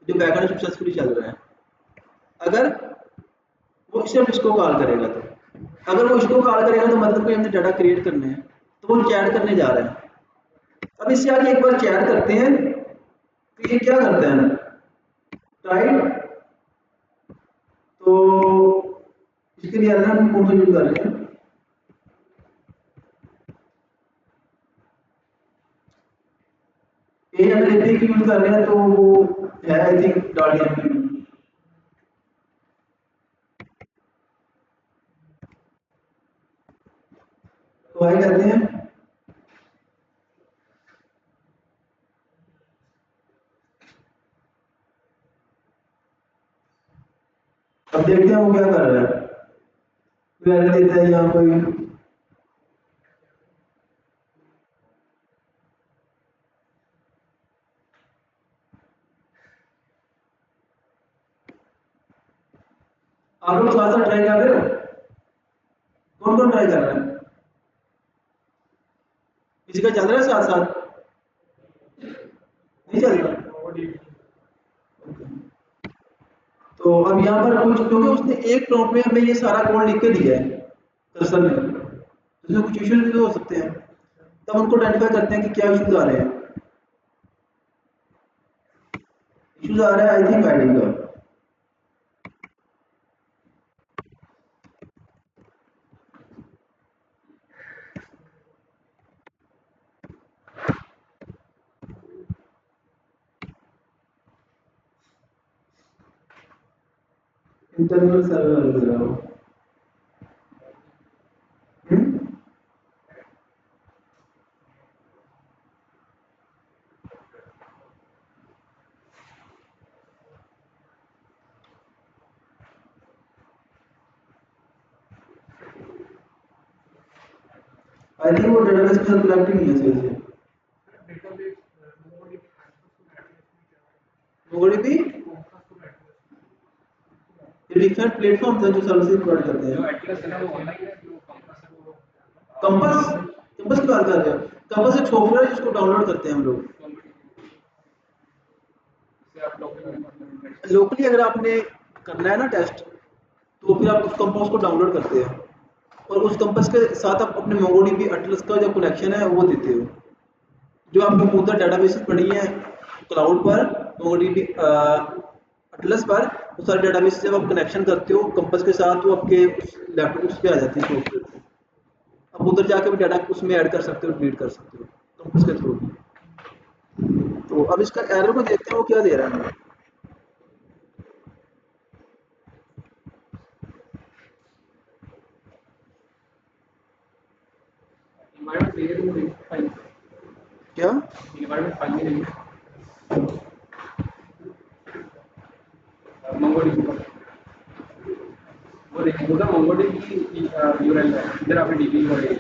जो बैकएंड सक्सेसफुली चल रहा है। अगर वो सिर्फ इसको कॉल करेगा, तो अगर वो इसको कॉल करेगा तो मतलब कोई हमने डाटा क्रिएट करने हैं, तो वो चैट करने जा रहा है। अब इससे आगे एक बार चैट करते हैं, तो ये क्या करता है, राइट। तो इसके लिए हम कौन सा यूज कर रहे हैं, AML की यूज कर रहे हैं, तो वो है आई थिंक डॉट तो आई कहते हैं। अब देखते हैं वो क्या कर रहा है, वैल्यू देता है यहाँ कोई, आप लोग साथ साथ ट्राई कर रहे हो, कौन कौन ट्राई कर रहा है, किसी का चल रहा है साथ साथ, नहीं चल रहा। तो अब यहाँ पर कुछ, क्योंकि उसने एक प्रॉम्प्ट में हमें ये सारा कोड लिख के दिया है कर्सर में, तो इसमें कुछ इश्यूज भी हो सकते हैं, तब उनको आइडेंटिफाई करते हैं कि क्या इश्यूज आ रहे हैं। इश्यूज आ रहा है आई थिंक आईडी का, इंटरनल सर्वर लग रहा हो। आई थिंक वो डेटाबेस के साथ कनेक्ट नहीं है सही से, नोबडी भी, ये डिफरेंट प्लेटफॉर्म्स हैं जो सर्विसेज प्रोवाइड करते हैं। कंपास, कंपास की बात कर रहे हो, कंपास एक सॉफ्टवेयर है जिसको डाउनलोड करते हैं हम लोग लोकली। अगर आपने करना है ना टेस्ट, तो फिर आप उस कंपास को डाउनलोड करते हैं और उस कंपास के साथ आप अपने मोंगोडीबी एटलस का जो कनेक्शन है वो देते हो। जो आपने उधर डेटाबेसेस पढ़ी हैं क्लाउड पर, मोंगोडीबी एटलस पर, वो सारे डेटाबेस जब आप कनेक्शन करते हो कंपास के साथ तो आपके लैपटॉप उस पर आ जाती है सॉफ्टवेयर पे। आप उधर जाके भी डाटा उसमें ऐड कर सकते हो, डिलीट कर सकते हो कंपास के थ्रू भी। तो अब इसका एरर को देखते हैं वो क्या दे रहा है हमें। environment create in the file. क्या Environment file में MongoDB वो देखिए उधर MongoDB की URL है, इधर आपने DB URL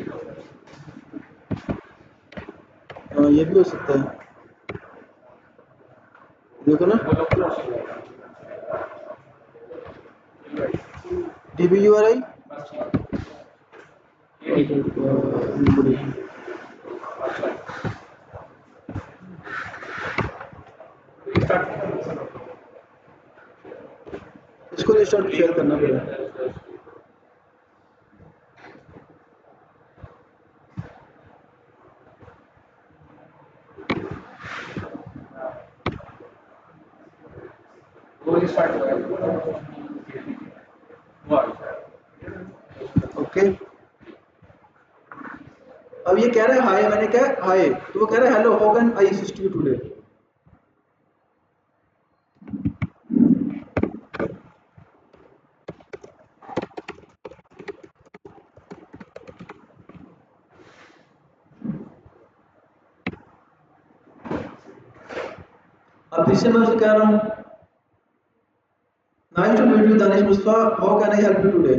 ये भी हो सकता है, देखो ना वो लोग डीबी यूआरआई बस ये इसको रिस्टार्ट शेयर करना पड़ेगा। वो स्टार्ट हुआ ओके, अब ये कह रहा है हाय, मैंने कहा हाय तो वो कह रहा है hello how can I assist you today. अब इससे मैं उसे कह रहा हूँ nice to meet you Danish Mustafa, how can I help you today.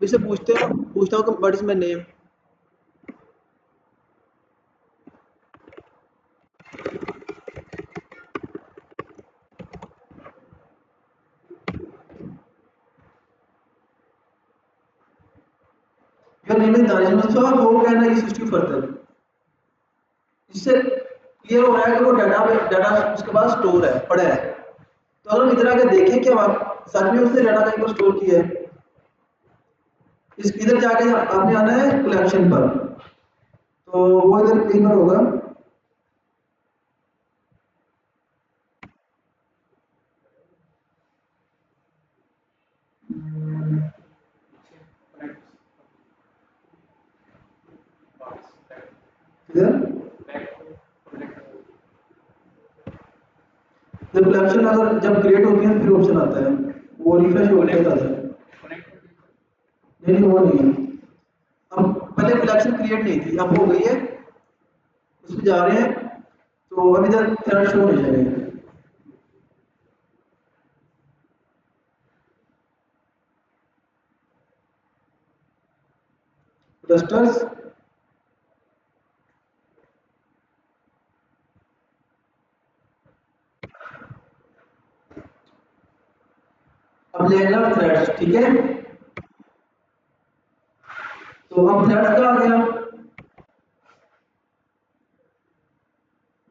इससे पूछता हूँ what is my name. Your name is Danish Mustafa, how can I assist you further. इससे क्लियर हो रहा है कि वो डाटा उसके पास स्टोर है, पड़ा है। तो अगर हम इधर आके देखें कि सच में उसने डाटा कहीं पर स्टोर किया है, इस इधर जाके आपने आना है कलेक्शन पर, तो वो इधर कहीं पर होगा। इधर जब कलेक्शन अगर जब क्रिएट होती है फिर ऑप्शन आता है, वो रिफ्रेश हो जाता है। नहीं वो नहीं है, अब पहले कलेक्शन क्रिएट नहीं थी, अब हो गई है, उसमें जा रहे हैं तो अब इधर थ्रेड शो हो जाएगा। क्लस्टर्स, अब लेगा थ्रेड्स, ठीक है। तो अब थ्रेड्स का आ गया,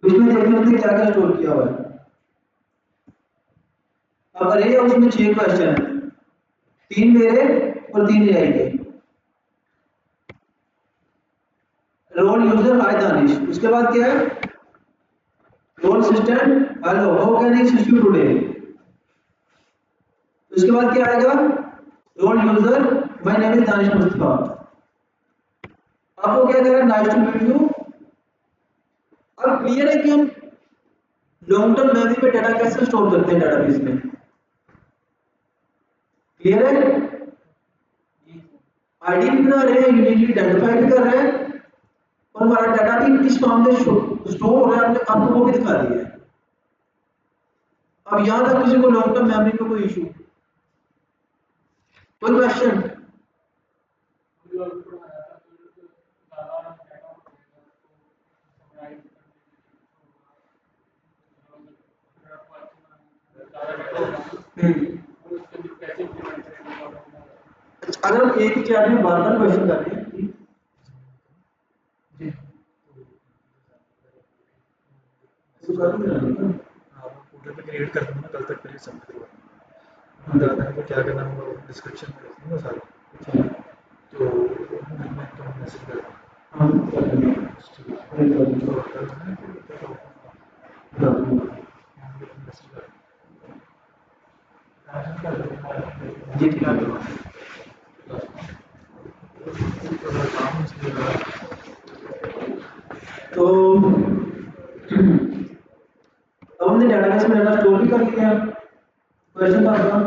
इसमें देखना उसने क्या क्या स्टोर किया हुआ है। अब अरे उसमें 6 क्वेश्चन है, 3 मेरे और 3 एआई के। रोल यूजर हाय दानिश, उसके बाद क्या है role assistant hello how can I assist you today. उसके बाद क्या आएगा role user my name is Danish Mustafa. आपको क्या करें नाइस टू मीट यू। अब क्लियर है कि हम लॉन्ग टर्म मेमोरी में डाटा कैसे स्टोर करते हैं डेटाबेस में, क्लियर है। आईडी भी बना रहे हैं, यूनिकली आइडेंटिफाई भी कर रहे हैं, और हमारा डाटा भी किस फॉर्म में स्टोर हो रहा है हमने आपको वो भी दिखा दिया है। अब यहां तक किसी को लॉन्ग टर्म मेमोरी में कोई इशू, कोई क्वेश्चन। अगर हम एक ही चैट में बार बार क्वेश्चन कर रहे हैं हाँ वो पोर्टल पे क्रिएट कर दूंगा, कल तक फिर सबमिट करवा दूंगा। बता देंगे क्या करना है, वो डिस्क्रिप्शन में रख दूँगा सारा। तो मैं तो मैसेज कर जी ठीक है। तो अब हमने डेटाबेस में डाटा स्टोर भी कर लिया। क्वेश्चन था आपका